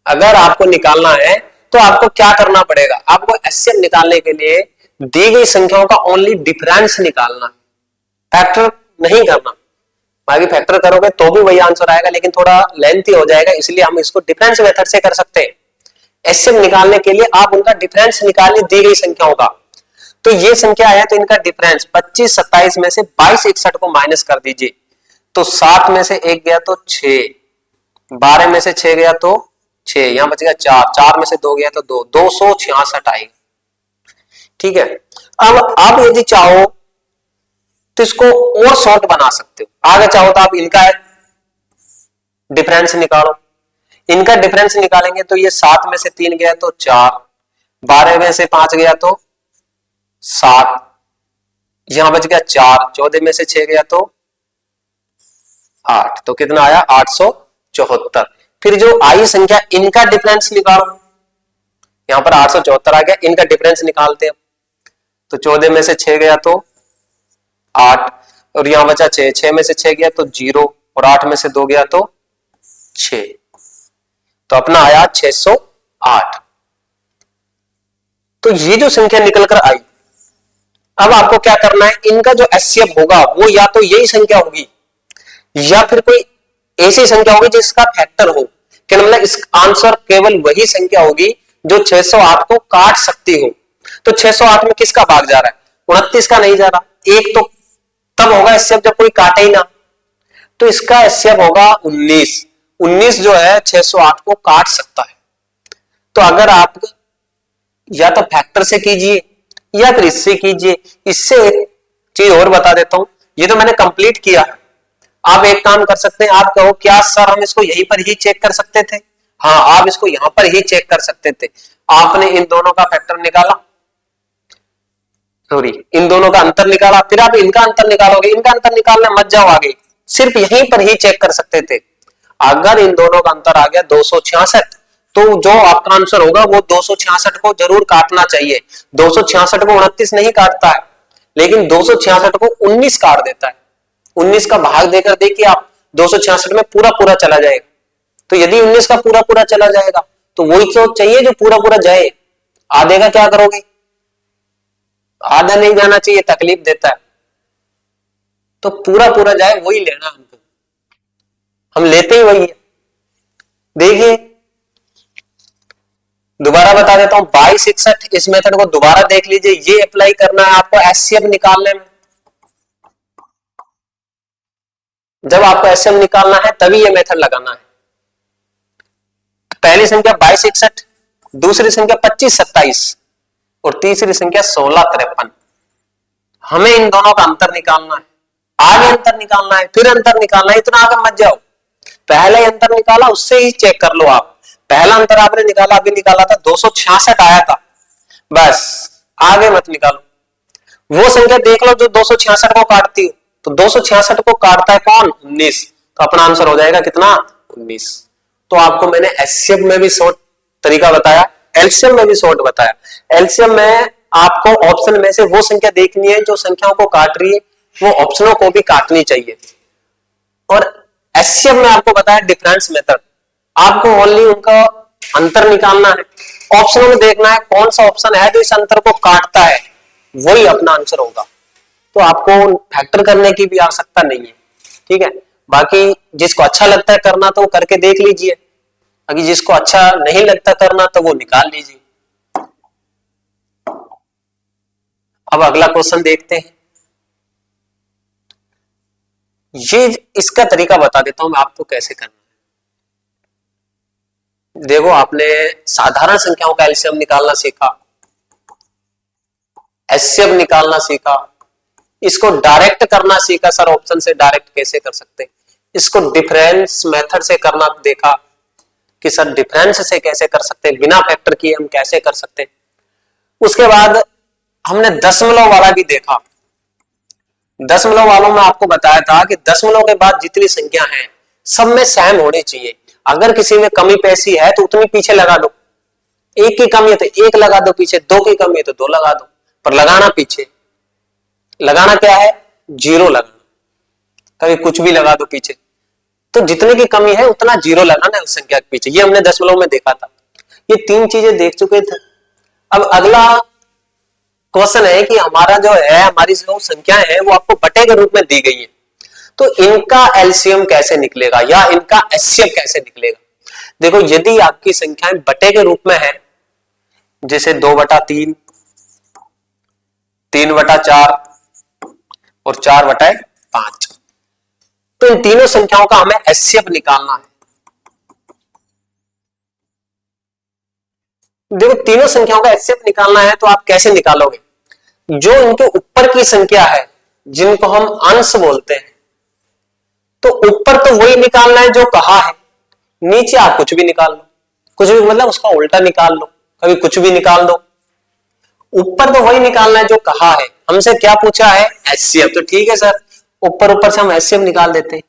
अगर आपको निकालना है तो आपको क्या करना पड़ेगा, आपको एचसीएफ निकालने के लिए दी गई संख्याओं का ओनली डिफरेंस निकालना है, फैक्टर नहीं करना। बाकी फैक्टर करोगे तो भी वही आंसर आएगा, लेकिन थोड़ा लेंथी हो जाएगा, इसलिए हम इसको डिफरेंस मेथड से कर सकते हैं। एचसीएफ निकालने के लिए आप उनका डिफरेंस निकालिए दी गई संख्याओं का। तो ये संख्या है तो इनका डिफरेंस 25, 27 में से 22, 61 को माइनस कर दीजिए, तो 7 में से 1 गया तो 6, 12 में से 6 गया तो 6, यहां बचेगा 4, 4 में से 2 गया तो 2, 266 आएगा। ठीक है, अब आप यदि चाहो तो इसको और शॉर्ट बना सकते हो, आगे चाहो तो आप इनका डिफरेंस निकालो। इनका डिफरेंस निकालेंगे तो ये 7 में से 3 गया तो 4, 12 में से 5 गया तो 7, यहां बच गया 4, 14 में से 6 गया तो 8, तो कितना आया 874। फिर जो आई संख्या इनका डिफरेंस निकालो, यहां पर 874 आ गया, इनका डिफरेंस निकालते हैं। तो 14 में से 6 गया तो 8 और यहां बचा 6, 6 में से 6 गया तो 0 और 8 में से 2 गया तो 6, तो अपना आया 608। तो ये जो संख्या निकल कर आई, अब आपको क्या करना है, इनका जो एचसीएफ होगा वो या तो यही संख्या होगी या फिर कोई ऐसी संख्या होगी जिसका फैक्टर हो, क्या मतलब इस आंसर केवल वही संख्या होगी जो 608 को काट सकती हो। तो 608 में किसका भाग जा रहा है, 29 का नहीं जा रहा, एक तो तब होगा एचसीएफ जब कोई काटे ही ना, तो इसका एचसीएफ होगा 19, 19 जो है 608 को काट सकता है। तो अगर आप या तो फैक्टर से कीजिए या फिर इससे कीजिए। इससे एक चीज और बता देता हूं, ये तो मैंने कंप्लीट किया, आप एक काम कर सकते हैं, आप कहो क्या सर हम इसको यहीं पर ही चेक कर सकते थे, हाँ आप इसको यहां पर ही चेक कर सकते थे। आपने इन दोनों का फैक्टर निकाला, सॉरी इन दोनों का अंतर निकाला, फिर आप इनका अंतर निकालोगे, इनका अंतर निकालने मत जाओ आगे, सिर्फ यहीं पर ही चेक कर सकते थे। अगर इन दोनों का अंतर आ गया 266, तो जो आपका आंसर होगा वो 266 को जरूर काटना चाहिए। 266 को 29 नहीं काटता है, लेकिन 266 को 19 काट देता है। 19 का भाग देकर देखिए आप, 266 में पूरा पूरा चला जाएगा। तो यदि 19 का पूरा पूरा चला जाएगा तो वही तो चाहिए जो पूरा पूरा जाए, आधे का क्या करोगे, आधा नहीं जाना चाहिए, तकलीफ देता है। तो पूरा पूरा जाए वही लेना हमको, हम लेते ही वही है। देखिए दोबारा बता देता हूं, 22, 61 इस मेथड को दोबारा देख लीजिए, ये अप्लाई करना है आपको एचसीएफ निकालने में। जब आपको एचसीएफ निकालना है तभी ये मेथड लगाना है। पहली संख्या 22, 61, दूसरी संख्या 25, 27 और तीसरी संख्या 16, 53। हमें इन दोनों का अंतर निकालना है, आगे अंतर निकालना है, फिर अंतर निकालना है, इतना आगे मत जाओ। पहले अंतर निकाला उससे ही चेक कर लो आप, पहला अंतर आपने निकाला, अभी निकाला था 266 आया था, बस आगे मत निकालो। वो संख्या देख लो जो 266 को काटती हो, तो 266 को काटता है कौन, 19, तो अपना आंसर हो जाएगा कितना, 19। तो आपको मैंने एचसीएफ में भी शॉर्ट तरीका बताया, एलसीएम में भी शॉर्ट बताया। एलसीएम में आपको ऑप्शन में से वो संख्या देखनी है जो संख्याओं को काट रही है, वो ऑप्शनों को भी काटनी चाहिए। और एचसीएफ में आपको बताया डिफरेंस मेथड, आपको ओनली उनका अंतर निकालना है, ऑप्शनों में देखना है कौन सा ऑप्शन है जो इस अंतर को काटता है, वही अपना आंसर होगा। तो आपको फैक्टर करने की भी आवश्यकता नहीं है, ठीक है। बाकी जिसको अच्छा लगता है करना तो वो करके देख लीजिए, अगर जिसको अच्छा नहीं लगता करना तो वो निकाल लीजिए। अब अगला क्वेश्चन देखते हैं, ये इसका तरीका बता देता हूं मैं आपको कैसे करना है। देखो आपने साधारण संख्याओं का एलसीएम निकालना सीखा, एचसीएफ निकालना सीखा, इसको डायरेक्ट करना सीखा, सर ऑप्शन से डायरेक्ट कैसे कर सकते हैं, इसको डिफरेंस मेथड से करना देखा कि सर डिफरेंस से कैसे कर सकते हैं, बिना फैक्टर किए हम कैसे कर सकते हैं। उसके बाद हमने दशमलव वाला भी देखा। दशमलव वालों में आपको बताया था कि दशमलव के बाद जितनी संख्या है सब में सेम होनी चाहिए। अगर किसी में कमी पेशी है तो उतनी पीछे लगा दो, एक की कमी है तो एक लगा दो पीछे, दो की कमी है तो दो लगा दो, पर लगाना पीछे, लगाना क्या है, जीरो लगाना, कभी कुछ भी लगा दो पीछे। तो जितने की कमी है उतना जीरो लगाना है उस संख्या के पीछे। ये हमने दशमलव में देखा था। ये तीन चीजें देख चुके थे। अब अगला क्वेश्चन है कि हमारा जो है, हमारी जो संख्याएं हैं वो आपको बटे के रूप में दी गई है, तो इनका एलसीएम कैसे निकलेगा या इनका एचसीएफ कैसे निकलेगा। देखो, यदि आपकी संख्याएं बटे के रूप में है, जैसे 2/3, 3/4 और 4/5, तो इन तीनों संख्याओं का हमें एचसीएफ निकालना है। देखो, तीनों संख्याओं का एचसीएफ निकालना है तो आप कैसे निकालोगे, जो इनके ऊपर की संख्या है जिनको हम अंश बोलते हैं, तो ऊपर तो वही निकालना है जो कहा है, नीचे आप कुछ भी निकाल लो, कुछ भी मतलब उसका उल्टा निकाल लो, कभी कुछ भी निकाल दो। ऊपर तो वही निकालना है जो कहा है। हमसे क्या पूछा है, एचसीएफ, तो ठीक है सर, ऊपर ऊपर से हम एचसीएफ निकाल देते हैं।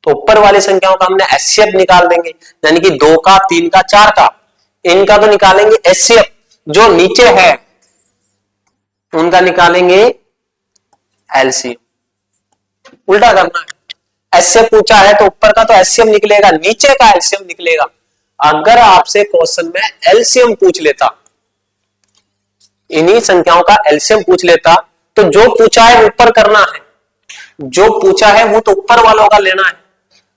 तो ऊपर वाली संख्याओं का हमने एचसीएफ निकाल देंगे, यानी कि 2 का, 3 का, 4 का, इनका तो निकालेंगे एचसीएफ। जो नीचे है उनका निकालेंगे एलसीएम। उल्टा करना है, एचसीएफ पूछा है तो ऊपर का तो एचसीएफ निकलेगा, नीचे का एलसीएम निकलेगा। अगर आपसे क्वेश्चन में एलसीएम पूछ लेता, इन्हीं संख्याओं का एलसीएम पूछ लेता, तो जो पूछा है ऊपर करना है, जो पूछा है वो तो ऊपर वालों का लेना है,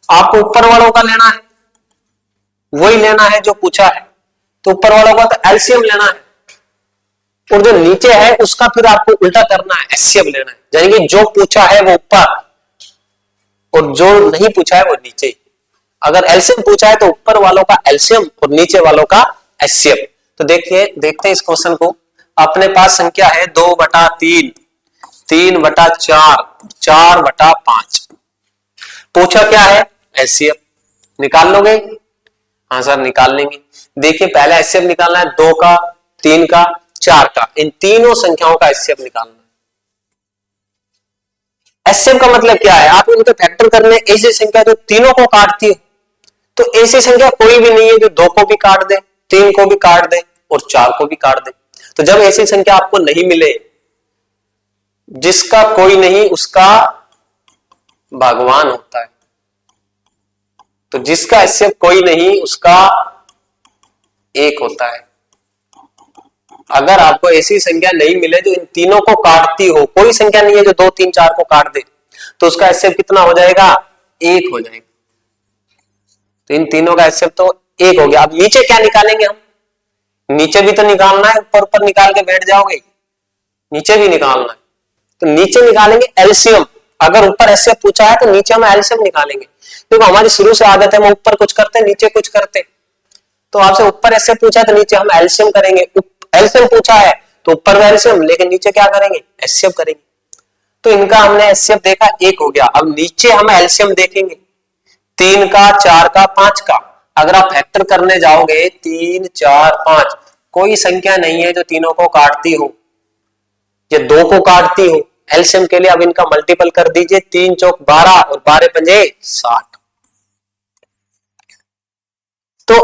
आपको ऊपर वालों का लेना है, वही लेना है जो पूछा है, तो ऊपर वालों का तो एलसीएम लेना है, और जो नीचे है उसका फिर आपको उल्टा करना है, एचसीएफ लेना है। यानी कि जो पूछा है वो ऊपर और जो नहीं पूछा है वो नीचे। अगर एलसीएम पूछा है तो ऊपर वालों का एलसीएम और नीचे वालों का एचसीएफ। तो देखिए, देखते हैं इस क्वेश्चन को। अपने पास संख्या है 2/3, 3/4, 4/5। पूछा क्या है, एचसीएफ। निकाल लोगे? हाँ सर, निकाल लेंगे। देखिए, पहले एचसीएफ निकालना है 2 का, 3 का, 4 का, इन तीनों संख्याओं का एचसीएफ निकालना है। एचसीएफ का मतलब क्या है, आप इनको फैक्टर करने ऐसी संख्या जो तीनों को काटती हो, तो ऐसी संख्या कोई भी नहीं है जो 2 को भी काट दे, 3 को भी काट दे और 4 को भी काट दे। तो जब ऐसी संख्या आपको नहीं मिले, जिसका कोई नहीं उसका भगवान होता है, तो जिसका एचसीएफ कोई नहीं उसका एक होता है। अगर आपको ऐसी संख्या नहीं मिले जो इन तीनों को काटती हो, कोई संख्या नहीं है जो 2, 3, 4 को काट दे, तो उसका एचसीएफ कितना हो जाएगा, 1 हो जाएगा। तो इन तीनों का एचसीएफ तो 1 हो गया। अब नीचे क्या निकालेंगे हम, नीचे भी तो निकालना है, ऊपर ऊपर निकाल के बैठ जाओगे, नीचे भी निकालना है। तो नीचे निकालेंगे एलसीएम। अगर ऊपर एचसीएफ पूछा है तो नीचे हम एलसीएम निकालेंगे। देखो, हमारी शुरू से आदत है हम ऊपर कुछ करते नीचे कुछ करते, तो आपसे ऊपर एचसीएफ पूछा है तो नीचे हम एलसीएम करेंगे। एलसीएम पूछा है तो ऊपर एलसीएम, लेकिन नीचे क्या करेंगे, एचसीएफ करेंगे। तो इनका हमने एचसीएफ देखा, 1 हो गया। अब नीचे हम एलसीएम देखेंगे 3 का, 4 का, 5 का। अगर आप फैक्टर करने जाओगे 3, 4, 5, कोई संख्या नहीं है जो तीनों को काटती हो या 2 को काटती हो। एलसीएम के लिए अब इनका मल्टीपल कर दीजिए, 3 चौक 12 और 12 पंजे 60। तो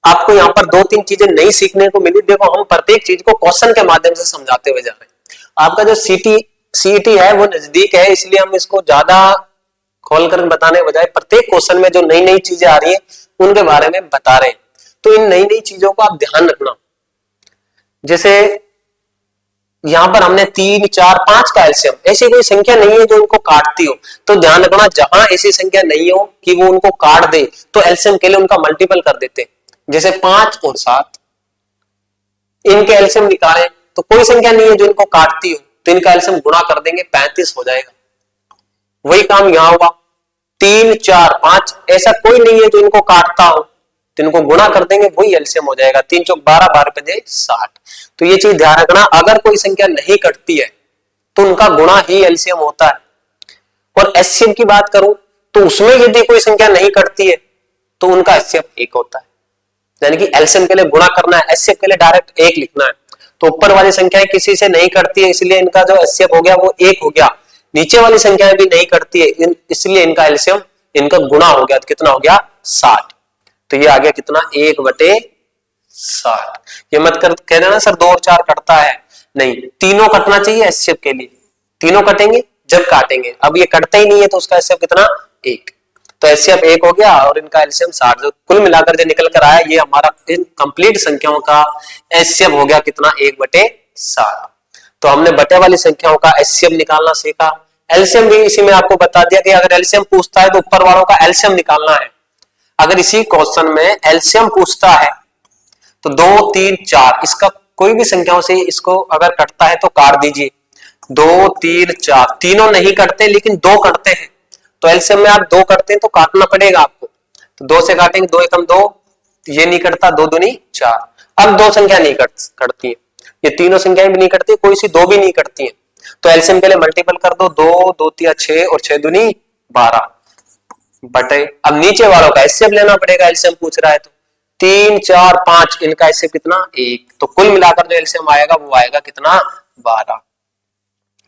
आपको यहां पर 2-3 चीजें नई सीखने को मिली। देखो, हम प्रत्येक चीज को क्वेश्चन के माध्यम से समझाते हुए जा रहे हैं। आपका जो सीईटी है वो नजदीक है, इसलिए हम इसको ज्यादा खोलकर बताने बजाय प्रत्येक क्वेश्चन में जो नई नई चीजें आ रही है उनके बारे में बता रहे हैं। तो इन नई नई चीजों को आप ध्यान रखना। जैसे यहां पर हमने 3, 4, 5 का एलसीएम, ऐसी कोई संख्या नहीं है जो उनको काटती हो, तो ध्यान रखना जहां ऐसी संख्या नहीं हो कि वो उनको काट दे, तो एलसीएम के लिए उनका मल्टीपल कर देते। जैसे 5 और 7, इनके एलसीएम निकालें तो कोई संख्या नहीं है जो इनको काटती हो, तो इनका एलसीएम गुणा कर देंगे, 35 हो जाएगा। वही काम यहां हुआ, 3, 4, 5, ऐसा कोई नहीं है जो इनको काटता हो, तो इनको गुणा कर देंगे, वही एलसीएम हो जाएगा। 3 चौक 12, 12 पंजे 60। तो ये चीज ध्यान रखना, अगर कोई संख्या नहीं कटती है तो उनका गुणा ही एलसीएम होता है। और एचसीएफ की बात करूं तो उसमें यदि कोई संख्या नहीं कटती है तो उनका एचसीएफ 1 होता है। यानी कि एलसीएम के लिए गुणा करना है, एचसीएफ के लिए डायरेक्ट एक लिखना है। तो ऊपर वाली संख्याएं किसी से नहीं कटती है, इसलिए इनका जो एचसीएफ हो गया वो एक हो गया। नीचे वाली संख्याएं भी नहीं कटती है, इसलिए इनका एलसीएम इनका गुणा हो गया, तो कितना हो गया 60। तो ये आ गया कितना 1/60। ये मत कर कह देना सर 2 और 4 कटता है, नहीं, तीनों कटना चाहिए एचसीएफ के लिए, तीनों कटेंगे जब काटेंगे। अब ये कटता ही नहीं है तो उसका एचसीएफ कितना 1, तो एचसीएफ 1 हो गया और इनका एलसीएम 60। जो कुल मिलाकर जो निकल कर आया ये हमारा इन कंप्लीट संख्याओं का एचसीएफ हो गया कितना 1/60। तो हमने बटे वाली संख्याओं का एचसीएफ निकालना सीखा। एलसीएम भी इसी में आपको बता दिया कि अगर एलसीएम पूछता है तो ऊपर वालों का एलसीएम निकालना है। अगर इसी क्वेश्चन में एलसीएम पूछता है तो 2 3 4 इसका कोई भी संख्याओं से इसको अगर कटता है तो काट दीजिए। 2 3 4 तीनों नहीं कटते लेकिन 2 कटते हैं, तो एलसीएम में आप 2 करते हैं तो काटना पड़ेगा आपको। तो 2 से काटेंगे, 2 एकम 2, ये नहीं कटता, 2 दूनी 4। अब 2 संख्या नहीं कटती है, ये तीनों संख्याएं भी नहीं कटती, कोई सी 2 भी नहीं कटती है। तो एलसीएम के लिए मल्टीपल कर दो, 2 2 3 6 और 6 दूनी 12 बटे। अब नीचे वालों का एचसीएफ लेना पड़ेगा, एलसीएम पूछ रहा है तो 3 4 5 इनका एचसीएफ कितना 1। तो कुल मिलाकर जो एलसीएम आएगा वो आएगा कितना 12।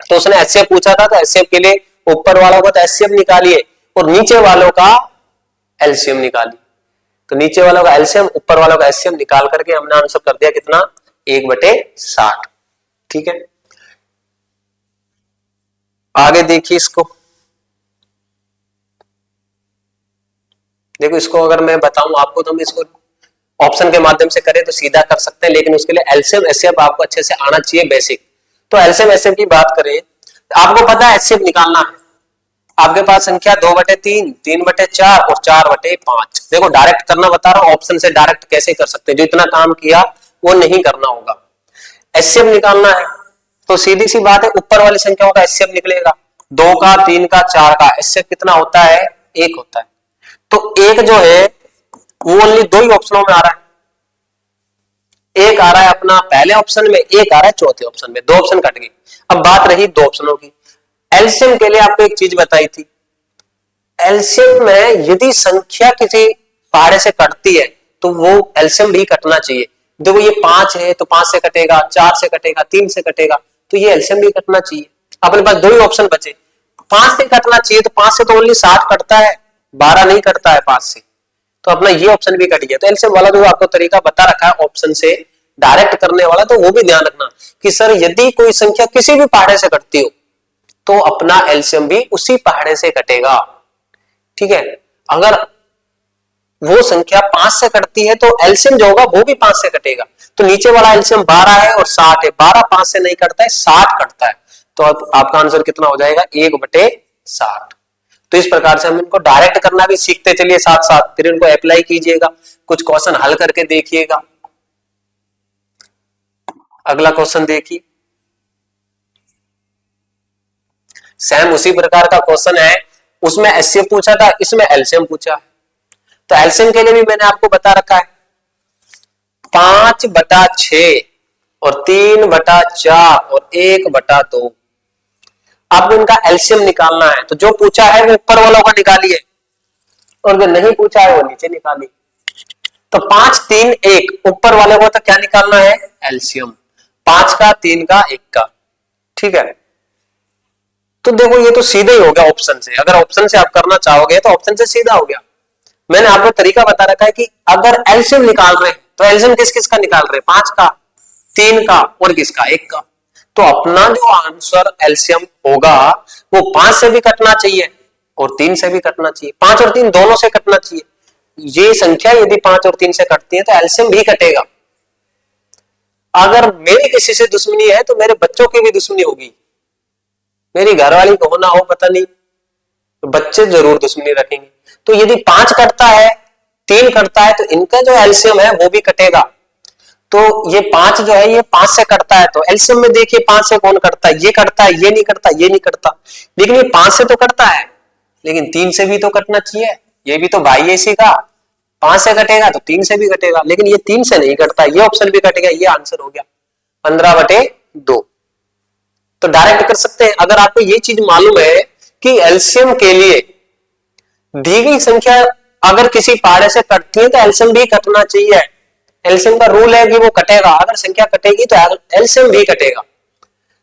तो उसने एचसीएफ पूछा था तो एचसीएफ के लिए ऊपर वालों का तो एचसीएफ निकालिए और नीचे वालों का एलसीएम निकालिए। तो नीचे वालों का एलसीएम ऊपर वालों का एलसीएम निकाल करके हमने आंसर कर दिया कितना 1/60। ठीक है, आगे देखिए इसको। देखो इसको अगर मैं बताऊं आपको तो हम इसको ऑप्शन के माध्यम से करें तो सीधा कर सकते हैं, लेकिन उसके लिए एलसीएम एचसीएफ आपको अच्छे से आना चाहिए बेसिक। तो एलसीएम एचसीएफ की बात करें, आपको पता है एचसीएफ निकालना है। आपके पास संख्या 2/3, 3/4 और 4/5। देखो डायरेक्ट करना बता रहा हूं, ऑप्शन से डायरेक्ट कैसे कर सकते हैं, जो इतना काम किया वो नहीं करना होगा। एचसीएफ निकालना है तो सीधी सी बात है, ऊपर वाली संख्याओं का एचसीएफ निकलेगा। 2 का, 3 का, 4 का एचसीएफ कितना होता है 1 होता है। तो 1 जो है वो ओनली 2 ही ऑप्शनों में आ रहा है। एक आ रहा है अपना पहले ऑप्शन में, एक आ रहा है चौथे ऑप्शन में, 2 ऑप्शन कट गए। अब बात रही 2 ऑप्शनों की। एलसीएम के लिए आपको एक चीज बताई थी, एलसीएम में यदि संख्या किसी पहाड़े से कटती है तो वो एलसीएम भी कटना चाहिए। देखो ये 5 है तो 5 से कटेगा, 4 से कटेगा, 3 से कटेगा, तो ये एलसीएम भी कटना चाहिए। अपने पास 2 ही ऑप्शन बचे, 5 से कटना चाहिए तो 5 से तो ओनली 60 कटता है, 12 नहीं कटता है 5 से, तो अपना ये ऑप्शन भी कट गया। तो एलसीएम वाला जो आपको तरीका बता रखा है ऑप्शन से डायरेक्ट करने वाला, तो वो भी ध्यान रखना कि सर यदि कोई संख्या किसी भी पहाड़े से कटती हो तो अपना एलसीएम भी उसी पहाड़े से कटेगा। ठीक है, अगर वो संख्या 5 से कटती है तो एलसीएम जो होगा वो भी 5 से कटेगा। तो नीचे वाला एलसीएम 12 है और 60 है, 12 5 से नहीं कटता है, 60 कटता है। तो आपका आंसर कितना हो जाएगा 1/60। तो इस प्रकार से हम इनको डायरेक्ट करना भी सीखते चलिए साथ साथ, फिर इनको अप्लाई कीजिएगा, कुछ क्वेश्चन हल करके देखिएगा। अगला क्वेश्चन देखिए, सेम उसी प्रकार का क्वेश्चन है, उसमें एचसीएफ पूछा था, इसमें एलसीएम पूछा। तो एलसीएम के लिए भी मैंने आपको बता रखा है 5/6 और 3/4 और 1/2। आपको इनका एलसीएम निकालना है, तो जो पूछा है वो ऊपर वालों का निकालिए और जो नहीं पूछा है वो नीचे निकालिए। तो 5 3 1 ऊपर वाले को तो क्या निकालना है एलसीएम, 5 का, 3 का, 1 का। ठीक है, तो देखो ये तो सीधे ही हो गया ऑप्शन से। अगर ऑप्शन से आप करना चाहोगे तो ऑप्शन से सीधा हो गया। मैंने आपको तरीका बता रखा है कि अगर एलसीएम निकाल रहे हैं तो एलसीएम किस किस का निकाल रहे हैं, 5 का, 3 का और किसका 1 का। तो अपना जो आंसर एलसीएम होगा वो 5 से भी कटना चाहिए और 3 से भी कटना चाहिए, 5 और 3 दोनों से कटना चाहिए। ये संख्या यदि 5 और 3 से कटती है तो एलसीएम भी कटेगा। अगर मेरी किसी से दुश्मनी है तो मेरे बच्चों की भी दुश्मनी होगी, मेरी घरवाली को होना हो पता नहीं, तो बच्चे जरूर दुश्मनी रखेंगे। तो यदि 5 कटता है, 3 कटता है तो इनका जो एलसीएम है वो भी कटेगा। तो ये 5 जो है ये 5 से कटता है, तो एलसीएम में देखिए 5 से कौन कटता है, ये कटता है, ये नहीं कटता, ये नहीं कटता, लेकिन ये 5 से तो कटता है, लेकिन 3 से भी तो कटना चाहिए, ये भी तो भाई है इसी का। 5 से कटेगा तो 3 से भी कटेगा, लेकिन ये 3 से नहीं कटता, ये ऑप्शन भी कटेगा। ये आंसर हो गया 15/2। तो डायरेक्ट कर सकते हैं। अगर आपको ये चीज मालूम है कि एलसीएम के लिए दी गई संख्या अगर किसी पहाड़े से कटती है तो एलसीएम भी कटना चाहिए, एलसीएम का रूल है कि वो कटेगा, अगर संख्या कटेगी तो एलसीएम भी कटेगा।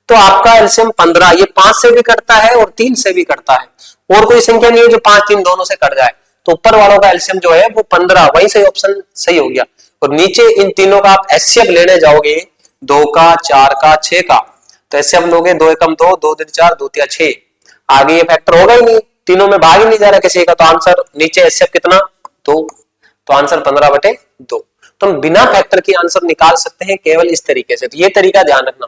तो आपका एलसीएम 15, ये 5 से भी कटता है और 3 से भी कटता है, और कोई संख्या नहीं है जो 5 3 दोनों से कट जाए, तो ऊपर वालों का एलसीएम जो है वो 15, वही सही ऑप्शन सही हो गया। और नीचे इन तीनों का आप एचसीएफ लेने जाओगे, 2 का, 4 का, 6 का, तो एचसीएफ लोगे 2 एकम 2, 2 दूनी 4, 2 तिया 6, आगे ये फैक्टर होगा ही नहीं, तीनों में भाग ही नहीं जा रहा किसी का, तो आंसर नीचे एचसीएफ कितना 2, तो आंसर 15/2। तो हम बिना फैक्टर के आंसर निकाल सकते हैं केवल इस तरीके से, तो ये तरीका ध्यान रखना।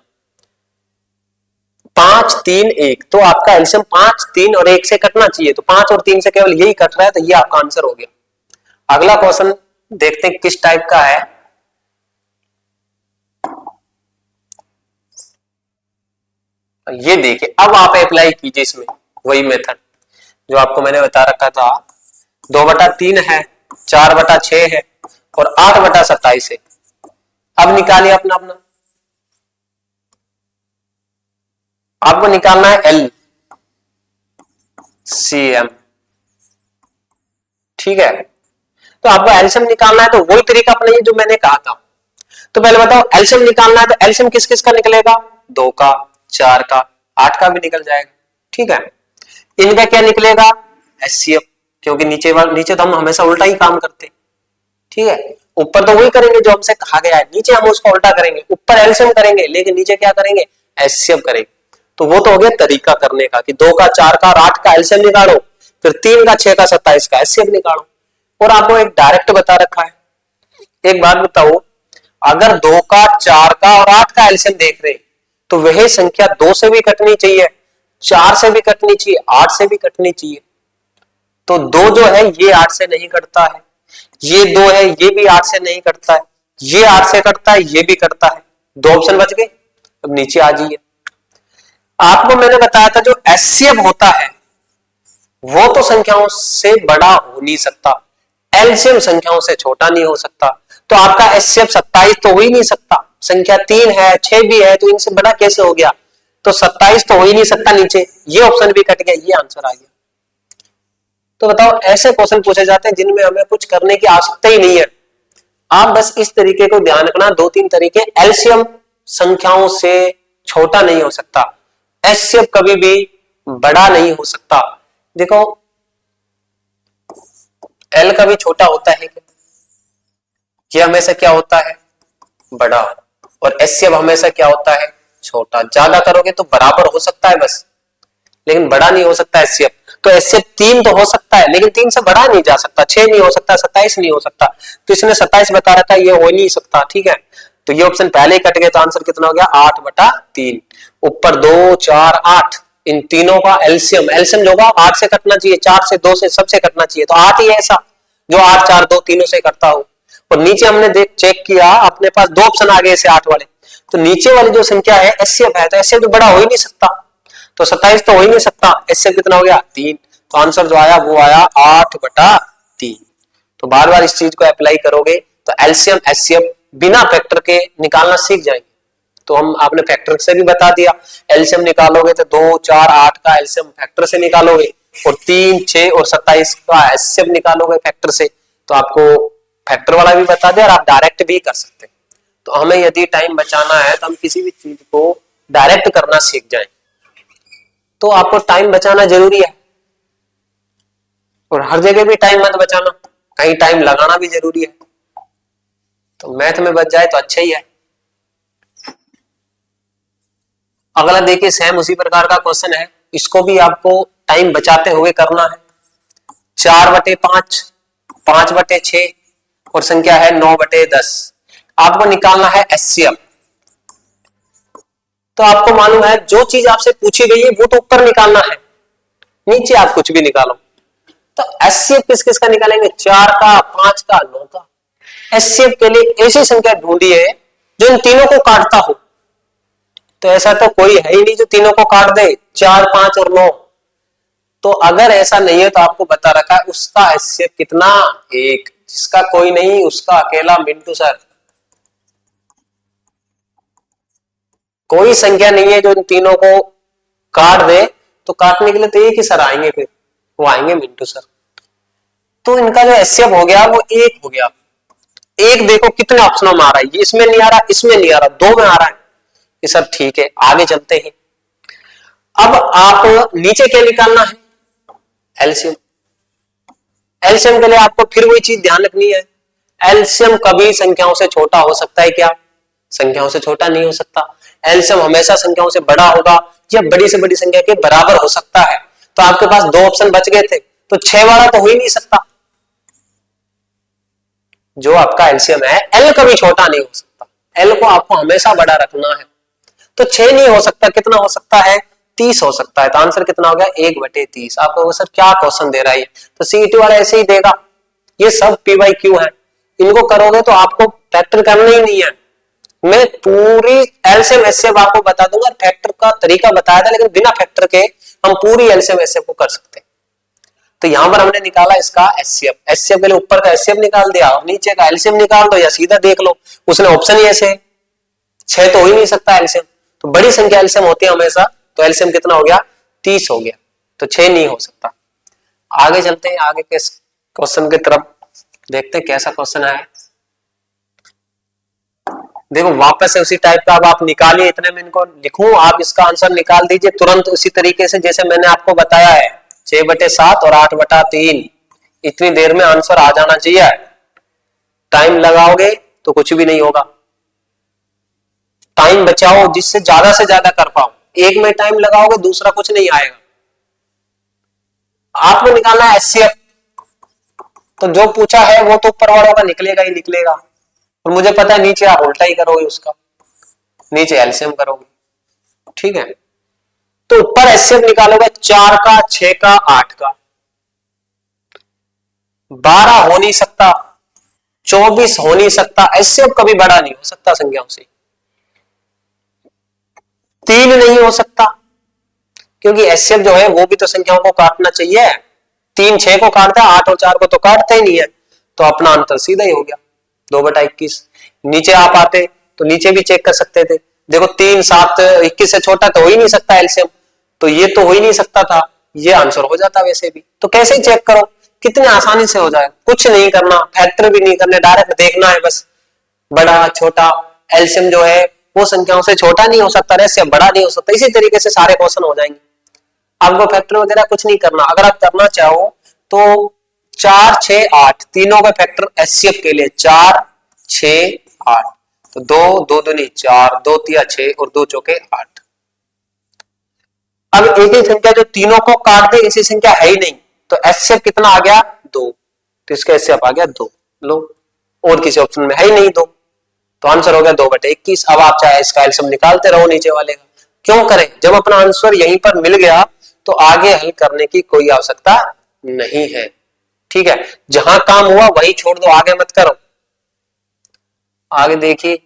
5 3 1, तो आपका एलसीएम 5 3 और 1 से कटना चाहिए, तो 5 और 3 से केवल यही कट रहा है, तो ये आपका आंसर हो गया। अगला क्वेश्चन देखते हैं किस टाइप का है। ये देखिए, अब आप अप्लाई कीजिए इसमें वही मेथड जो आपको मैंने बता रखा था। 2/3 है, 4/6 है और 8/27 है। अब निकालिए अपना अपना, आपको निकालना है एलसीएम, ठीक है। तो आपको एलसीएम निकालना है, तो वही तरीका अपना ये जो मैंने कहा था। तो पहले बताओ एलसीएम निकालना है, तो एलसीएम किस किस का निकलेगा, 2 का, 4 का, 8 का भी निकल जाएगा, ठीक है। इनका क्या निकलेगा, एचसीएफ, क्योंकि नीचे तो हम हमेशा उल्टा ही काम करते हैं, ठीक है। ऊपर तो वही करेंगे जो हमसे कहा गया है, नीचे हम उसका उल्टा करेंगे, ऊपर एलसीएम करेंगे लेकिन नीचे क्या करेंगे, एचसीएफ करेंगे। तो वो तो हो गया तरीका करने का कि 2 का, 4 का और 8 का एलसीएम निकालो, फिर 3 का, 6 का, 27 का एचसीएफ निकालो। और आपको एक डायरेक्ट बता रखा है। एक बात बताओ, अगर 2 का, 4 का और 8 का एलसीएम देख रहे तो वह संख्या 2 से भी कटनी चाहिए, 4 से भी कटनी चाहिए, 8 से भी कटनी चाहिए। तो 2 जो है ये 8 से नहीं कटता है, ये 2 है ये भी 8 से नहीं कटता है, ये 8 से कटता है, ये भी कटता है, 2 ऑप्शन बच गए। अब नीचे आ जाइए, आपको मैंने बताया था जो एचसीएफ होता है वो तो संख्याओं से बड़ा हो नहीं सकता, एलसीएम संख्याओं से छोटा नहीं हो सकता। तो आपका एचसीएफ 27 तो हो ही नहीं सकता, संख्या 3 है 6 भी है, तो इनसे बड़ा कैसे हो गया, तो 27 तो हो ही नहीं सकता नीचे, ये ऑप्शन भी कट गया, ये आंसर आ गया। तो बताओ ऐसे क्वेश्चन पूछे जाते हैं जिनमें हमें कुछ करने की आवश्यकता ही नहीं है, आप बस इस तरीके को ध्यान रखना। 2-3 तरीके, एलसीएम संख्याओं से छोटा नहीं हो सकता, एचसीएफ कभी भी बड़ा नहीं हो सकता। देखो एल कभी छोटा होता है क्या, ये हमेशा क्या होता है, बड़ा, और एचसीएफ हमेशा क्या होता है, छोटा। ज्यादा करोगे तो बराबर हो सकता है बस, लेकिन बड़ा नहीं हो सकता एचसीएफ। तो एचसीएफ 3 तो हो सकता है लेकिन 3 से बड़ा नहीं जा सकता, 6 नहीं हो सकता, 27 नहीं हो सकता, तो इसने 27 बता रखा है, ये हो नहीं सकता, ठीक है। तो ये ऑप्शन पहले ही कट गए, तो आंसर कितना हो गया, 8/3। ऊपर 2 4 8, इन तीनों का एलसीएम, एलसीएम जो होगा 8 से कटना चाहिए, 4 से, 2 से, सबसे कटना चाहिए, तो 8 ही है ऐसा जो 8 4 2 तीनों से कटता हो। और नीचे हमने देख चेक किया, अपने पास 2 ऑप्शन आ गए ऐसे 8 वाले, तो नीचे वाली जो संख्या है एचसीएफ है, तो एचसीएफ तो बड़ा हो ही नहीं सकता, तो 27 तो हो ही नहीं सकता, एचसीएफ कितना हो गया 3, तो आंसर जो आया वो आया 8/3। तो बार बार इस चीज को अप्लाई करोगे तो एलसीएम एचसीएफ बिना फैक्टर के निकालना सीख जाएंगे। तो हम आपने फैक्टर से भी बता दिया, एलसीएम निकालोगे तो 2 4 8 का एलसीएम फैक्टर से निकालोगे, और 3 6 और 27 का एचसीएफ निकालोगे फैक्टर से, तो आपको फैक्टर वाला भी बता दिया और आप डायरेक्ट भी कर सकते हैं। तो हमें यदि टाइम बचाना है तो हम किसी भी चीज को डायरेक्ट करना सीख जाएं, तो आपको टाइम बचाना जरूरी है, और हर जगह भी टाइम मत बचाना, कहीं टाइम लगाना भी जरूरी है। तो मैथ में बच जाए तो अच्छा ही है। अगला देखिए सेम उसी प्रकार का क्वेश्चन है, इसको भी आपको टाइम बचाते हुए करना है। 4/5, 5/6 और संख्या है 9/10। आपको निकालना है एचसीएफ। तो आपको मालूम है जो चीज आपसे पूछी गई है वो तो ऊपर निकालना है, नीचे आप कुछ भी निकालो। तो एचसीएफ किस किस का निकालेंगे, 4 का, 5 का, 9 का। एचसीएफ के लिए ऐसी संख्या ढूंढी है जो इन तीनों को काटता हो, तो ऐसा तो कोई है ही नहीं जो तीनों को काट दे, 4 5 और 9। तो अगर ऐसा नहीं है तो आपको बता रखा है उसका एचसीएफ कितना, 1। जिसका कोई नहीं उसका अकेला मिंटू सर। कोई संख्या नहीं है जो इन तीनों को काट दे, तो काटने के लिए तो एक ही सर आएंगे, फिर वो आएंगे मिंटू सर। तो इनका जो एचसीएफ हो गया वो 1 हो गया। एक देखो कितने ऑप्शनों में आ रहा है, ये इसमें नहीं आ रहा, इसमें नहीं आ रहा, दो में आ रहा है, ये सब ठीक है। आगे चलते हैं। अब आप नीचे क्या निकालना है, एलसीएम। एलसीएम के लिए आपको फिर वही चीज ध्यान रखनी है, एलसीएम कभी संख्याओं से छोटा हो सकता है क्या, संख्याओं से छोटा नहीं हो सकता। एलसीएम हमेशा संख्याओं से बड़ा होगा या बड़ी से बड़ी संख्या के बराबर हो सकता है। तो आपके पास दो ऑप्शन बच गए थे, तो 6 वाला तो हो ही नहीं सकता। जो आपका एलसीएम है, एल कभी छोटा नहीं हो सकता, एल को आपको हमेशा बड़ा रखना है। तो 6 नहीं हो सकता, कितना हो सकता है, 30 हो सकता है। तो आंसर कितना हो गया, 1/30। आपको सर क्या क्वेश्चन दे रहा है, तो सीईटी वाला ऐसे ही देगा। ये सब पीवाईक्यू है, इनको करोगे तो आपको फैक्टर करना ही नहीं है। मैं पूरी एलसीएम एचसीएफ आपको बता दूंगा, फैक्टर का तरीका बताया था, लेकिन बिना फैक्टर के हम पूरी एलसीएम एचसीएफ को कर सकते हैं। तो यहां पर हमने निकाला इसका एचसीएफ, एचसीएफ के लिए ऊपर का एचसीएफ निकाल दिया, और नीचे का एलसीएम निकाल दो या सीधा देख लो, उसने ऑप्शन ही ऐसे 6 तो हो ही नहीं सकता एलसीएम, तो बड़ी संख्या एलसीएम होती है हमेशा। तो एलसीएम कितना हो गया, 30 हो गया, तो 6 नहीं हो सकता। आगे चलते हैं, आगे के क्वेश्चन की तरफ देखते हैं कैसा क्वेश्चन है। देखो वापस से उसी टाइप का अब आप निकालिए, इतने में इनको लिखूं, आप इसका आंसर निकाल दीजिए तुरंत उसी तरीके से जैसे मैंने आपको बताया है, 6/7 और 8/3। इतनी देर में आंसर आ जाना चाहिए। टाइम लगाओगे तो कुछ भी नहीं होगा, टाइम बचाओ जिससे ज्यादा से ज्यादा कर पाओ। एक में टाइम लगाओगे दूसरा कुछ नहीं आएगा। आपको निकालना है एचसीएफ, तो जो पूछा है वो तो ऊपर वालों का निकलेगा ही निकलेगा, और मुझे पता है नीचे आप उल्टा ही करोगे, उसका नीचे एलसीएम करोगे, ठीक है। तो ऊपर एचसीएफ निकालोगे 4 का, 6 का, 8 का, 12 हो नहीं सकता, 24 हो नहीं सकता, एचसीएफ कभी बड़ा नहीं हो सकता संख्याओं से। 3 नहीं हो सकता, क्योंकि एचसीएफ जो है वो भी तो संख्याओं को काटना चाहिए। 3 6 को काटता है, 8 और 4 को तो काटता ही नहीं है, तो अपना अंतर सीधा ही हो गया 2/21। नीचे आप आते तो नीचे भी चेक कर सकते थे, देखो 3 7 21 से छोटा तो हो ही नहीं सकता एलसीएम, तो ये तो हो ही नहीं सकता था, ये आंसर हो जाता वैसे भी। तो कैसे ही चेक करो, कितने आसानी से हो जाए, कुछ नहीं करना, फैक्टर भी नहीं करने, डायरेक्ट देखना है बस, बड़ा छोटा। एलसीएम जो है वो संख्याओं से छोटा नहीं हो सकता, एलसीएम बड़ा नहीं हो सकता, इसी तरीके से सारे क्वेश्चन हो जाएंगे। आपको फैक्टर वगैरह कुछ नहीं करना। अगर आप करना चाहो तो 4 6 8 तीनों का फैक्टर एचसीएफ के लिए 4 6 8, तो 2 2 दूनी 4, 2 तिया 6 और 2 चौके 8। अब एक ही संख्या जो तीनों को काट दे, इसी संख्या है ही नहीं, तो एचसीएफ कितना आ गया 2, तो इसका एचसीएफ आ गया 2। लो, और किसी ऑप्शन में है ही नहीं 2, तो आंसर हो गया 2/21। अब आप चाहे इसका एलसीएम निकालते रहो नीचे वाले का, क्यों करें, जब अपना आंसर यहीं पर मिल गया तो आगे हल करने की कोई आवश्यकता नहीं है, ठीक है। जहां काम हुआ वही छोड़ दो, आगे मत करो। आगे देखिए,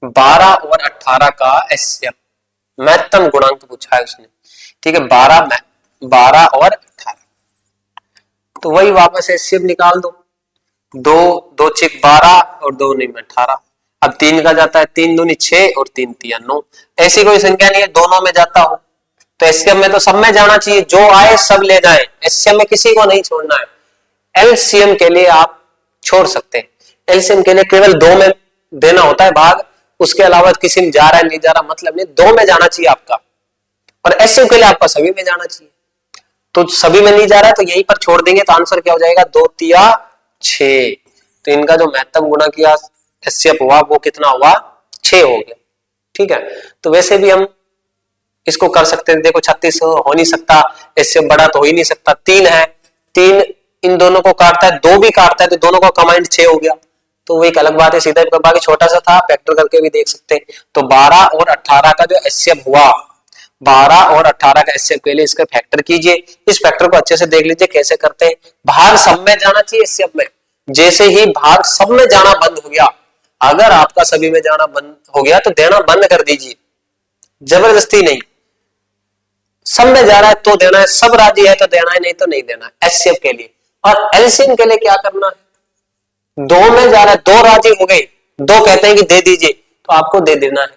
बारह और 18 का एचसीएफ महत्तम गुणांक पूछा है उसने, ठीक है। 12 और 18, तो वही वापस एचसीएफ निकाल दो, 2 2 6 12 और 2 9 18। अब 3 का जाता है, 3 दूनी 6 और 3 तिया 9। ऐसी कोई संख्या नहीं है दोनों में जाता हो, तो एचसीएफ में तो सब में जाना चाहिए, जो आए सब ले जाएं, एचसीएफ में किसी को नहीं छोड़ना है। एलसीएम के लिए आप छोड़ सकते हैं, एलसीएम के लिए केवल 2 में देना होता है भाग, उसके अलावा किसी में जा रहा है नहीं जा रहा मतलब नहीं, 2 में जाना चाहिए आपका। और एचसीएफ के लिए आपका सभी में जाना चाहिए, तो सभी में नहीं जा रहा है तो यहीं पर छोड़ देंगे, तो आंसर क्या हो जाएगा 2 तिया 6। तो इनका जो महत्तम गुणा किया एचसीएफ हुआ वो कितना हुआ 6 हो गया, ठीक है। तो वैसे भी हम इसको कर सकते हैं, देखो 36 हो नहीं सकता, एचसीएफ बड़ा तो हो ही नहीं सकता, 3 है, 3 इन दोनों को काटता है, 2 भी काटता है, तो दोनों का कमांड 6 हो गया, तो वो एक अलग बात है, सीधा बाकी छोटा सा था, फैक्टर करके भी देख सकते हैं। तो 12 और 18 का जो एचसीएफ हुआ, 12 और 18 का एचसीएफ के लिए इसका फैक्टर कीजिए। इस फैक्टर को अच्छे से देख लीजिए कैसे करते हैं। भाग सब में जाना चाहिए एचसीएफ में, जैसे ही भाग सब में जाना बंद हो गया, अगर आपका सभी में जाना बंद हो गया तो देना बंद कर दीजिए, जबरदस्ती नहीं, सब में जा रहा है तो देना है, सब राजी है तो देना है, नहीं तो नहीं देना है एचसीएफ के लिए। और एलसीएम के लिए क्या करना है, 2 में जा रहा है, 2 राजी हो गए, 2 कहते हैं कि दे दीजिए, तो आपको दे देना है,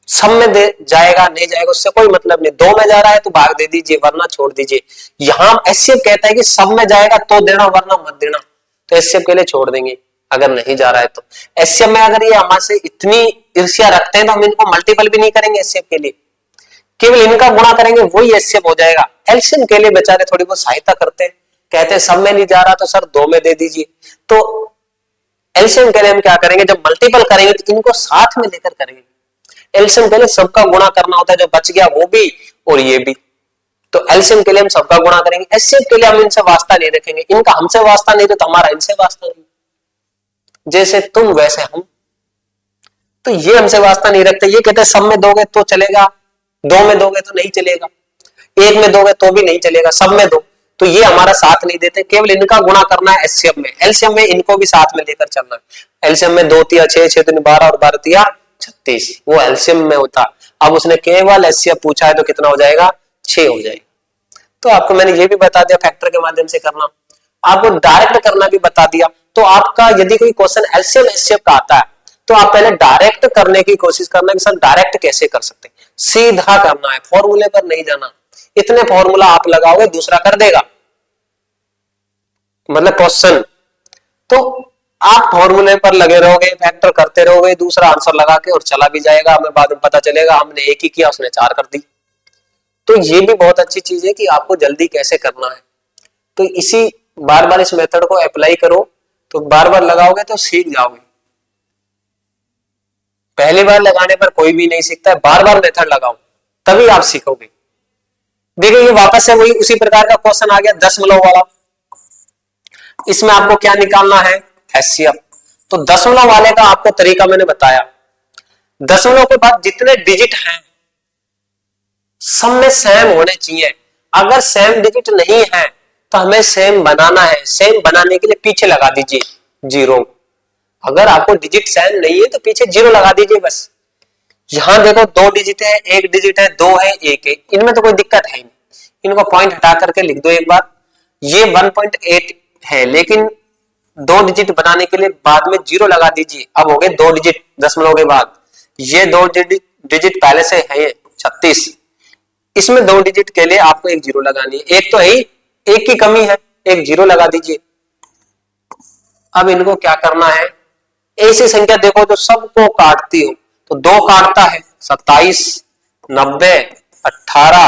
सब में दे जाएगा नहीं जाएगा उससे कोई मतलब नहीं, दो में जा रहा है तो भाग दे दीजिए वरना छोड़ दीजिए। यहां एचसीएफ कहता है कि सब में जाएगा तो देना वरना मत देना, तो एचसीएफ के लिए छोड़ देंगे अगर नहीं जा रहा है तो। एचसीएफ में अगर ये हमारे इतनी ईर्ष्या रखते हैं तो हम इनको मल्टीपल भी नहीं करेंगे एचसीएफ के लिए, केवल इनका गुणा करेंगे वही एचसीएफ हो जाएगा। एलसीएम के लिए बेचारे थोड़ी बहुत सहायता करते हैं, कहते हैं सब में नहीं जा रहा तो सर दो में दे दीजिए। तो एलसीएम के लिए हम क्या करेंगे, जब मल्टीपल करेंगे तो इनको साथ में लेकर करेंगे। एलसीएम के लिए सबका गुणा करना होता है, जो बच गया वो भी और ये भी, तो एलसीएम के लिए हम सबका गुणा करेंगे। एचसीएफ के लिए हम इनसे वास्ता नहीं रखेंगे, इनका हमसे वास्ता नहीं तो हमारा इनसे वास्ता नहीं, जैसे तुम वैसे हम। तो ये हमसे वास्ता नहीं रखते, ये कहते सब में दोगे तो चलेगा, दो में दोगे तो नहीं चलेगा, एक में दोगे तो भी नहीं चलेगा, सब में दो, तो ये हमारा साथ नहीं देते। केवल इनका गुणा करना है एचसीएफ में, एलसीएम में इनको भी साथ में लेकर चलना है। एलसीएम में 2 तिया 6, 6 दूनी 12 और 12 तिया 36, वो एलसीएम में होता। अब उसने केवल एचसीएफ पूछा है तो कितना हो जाएगा, 6 हो जाएगा। तो आपको मैंने ये भी बता दिया फैक्टर के माध्यम से करना, आपको डायरेक्ट करना भी बता दिया। तो आपका यदि कोई क्वेश्चन एलसीएम एचसीएफ का आता है तो आप पहले डायरेक्ट करने की कोशिश करना कि सर डायरेक्ट कैसे कर सकते हैं, सीधा करना है, फॉर्मूले पर नहीं जाना। इतने फॉर्मूला आप लगाओगे दूसरा कर देगा, मतलब क्वेश्चन, तो आप फॉर्मूले पर लगे रहोगे, फैक्टर करते रहोगे, दूसरा आंसर लगा के और चला भी जाएगा, हमें बाद में पता चलेगा हमने एक ही किया उसने 4 कर दी। तो ये भी बहुत अच्छी चीज है कि आपको जल्दी कैसे करना है। तो इसी बार बार इस मेथड को अप्लाई करो, तो बार बार लगाओगे तो सीख जाओगे। पहली बार लगाने पर कोई भी नहीं सीखता है, बार बार मेथड लगाओ तभी आप सीखोगे। देखिए ये वापस से वही उसी प्रकार का क्वेश्चन आ गया दशमलव वाला। इसमें आपको क्या निकालना है, एचसीएफ। तो दशमलव वाले का आपको तरीका मैंने बताया। दशमलव के बाद जितने डिजिट हैं सब में सेम होने चाहिए। अगर सेम डिजिट नहीं है तो हमें सेम बनाना है, सेम बनाने के लिए पीछे लगा दीजिए 0। अगर आपको डिजिट सेम नहीं है तो पीछे 0 लगा दीजिए बस। यहां देखो 2 डिजिट है, 1 डिजिट है, 2 है, 1 है, इनमें तो कोई दिक्कत है नहीं, इनको पॉइंट हटा करके लिख दो एक बार। ये 1.8 है लेकिन 2 डिजिट बनाने के लिए बाद में 0 लगा दीजिए। अब हो गए 2 डिजिट दशमलव के बाद, ये 2 डिजिट पहले से है 36, इसमें 2 डिजिट के लिए आपको एक 0 लगानी है। एक तो है ही, एक की कमी है, एक 0 लगा दीजिए। अब इनको क्या करना है, ऐसी संख्या देखो जो सबको काटती हो, तो 2 काटता है 27, 90, 18,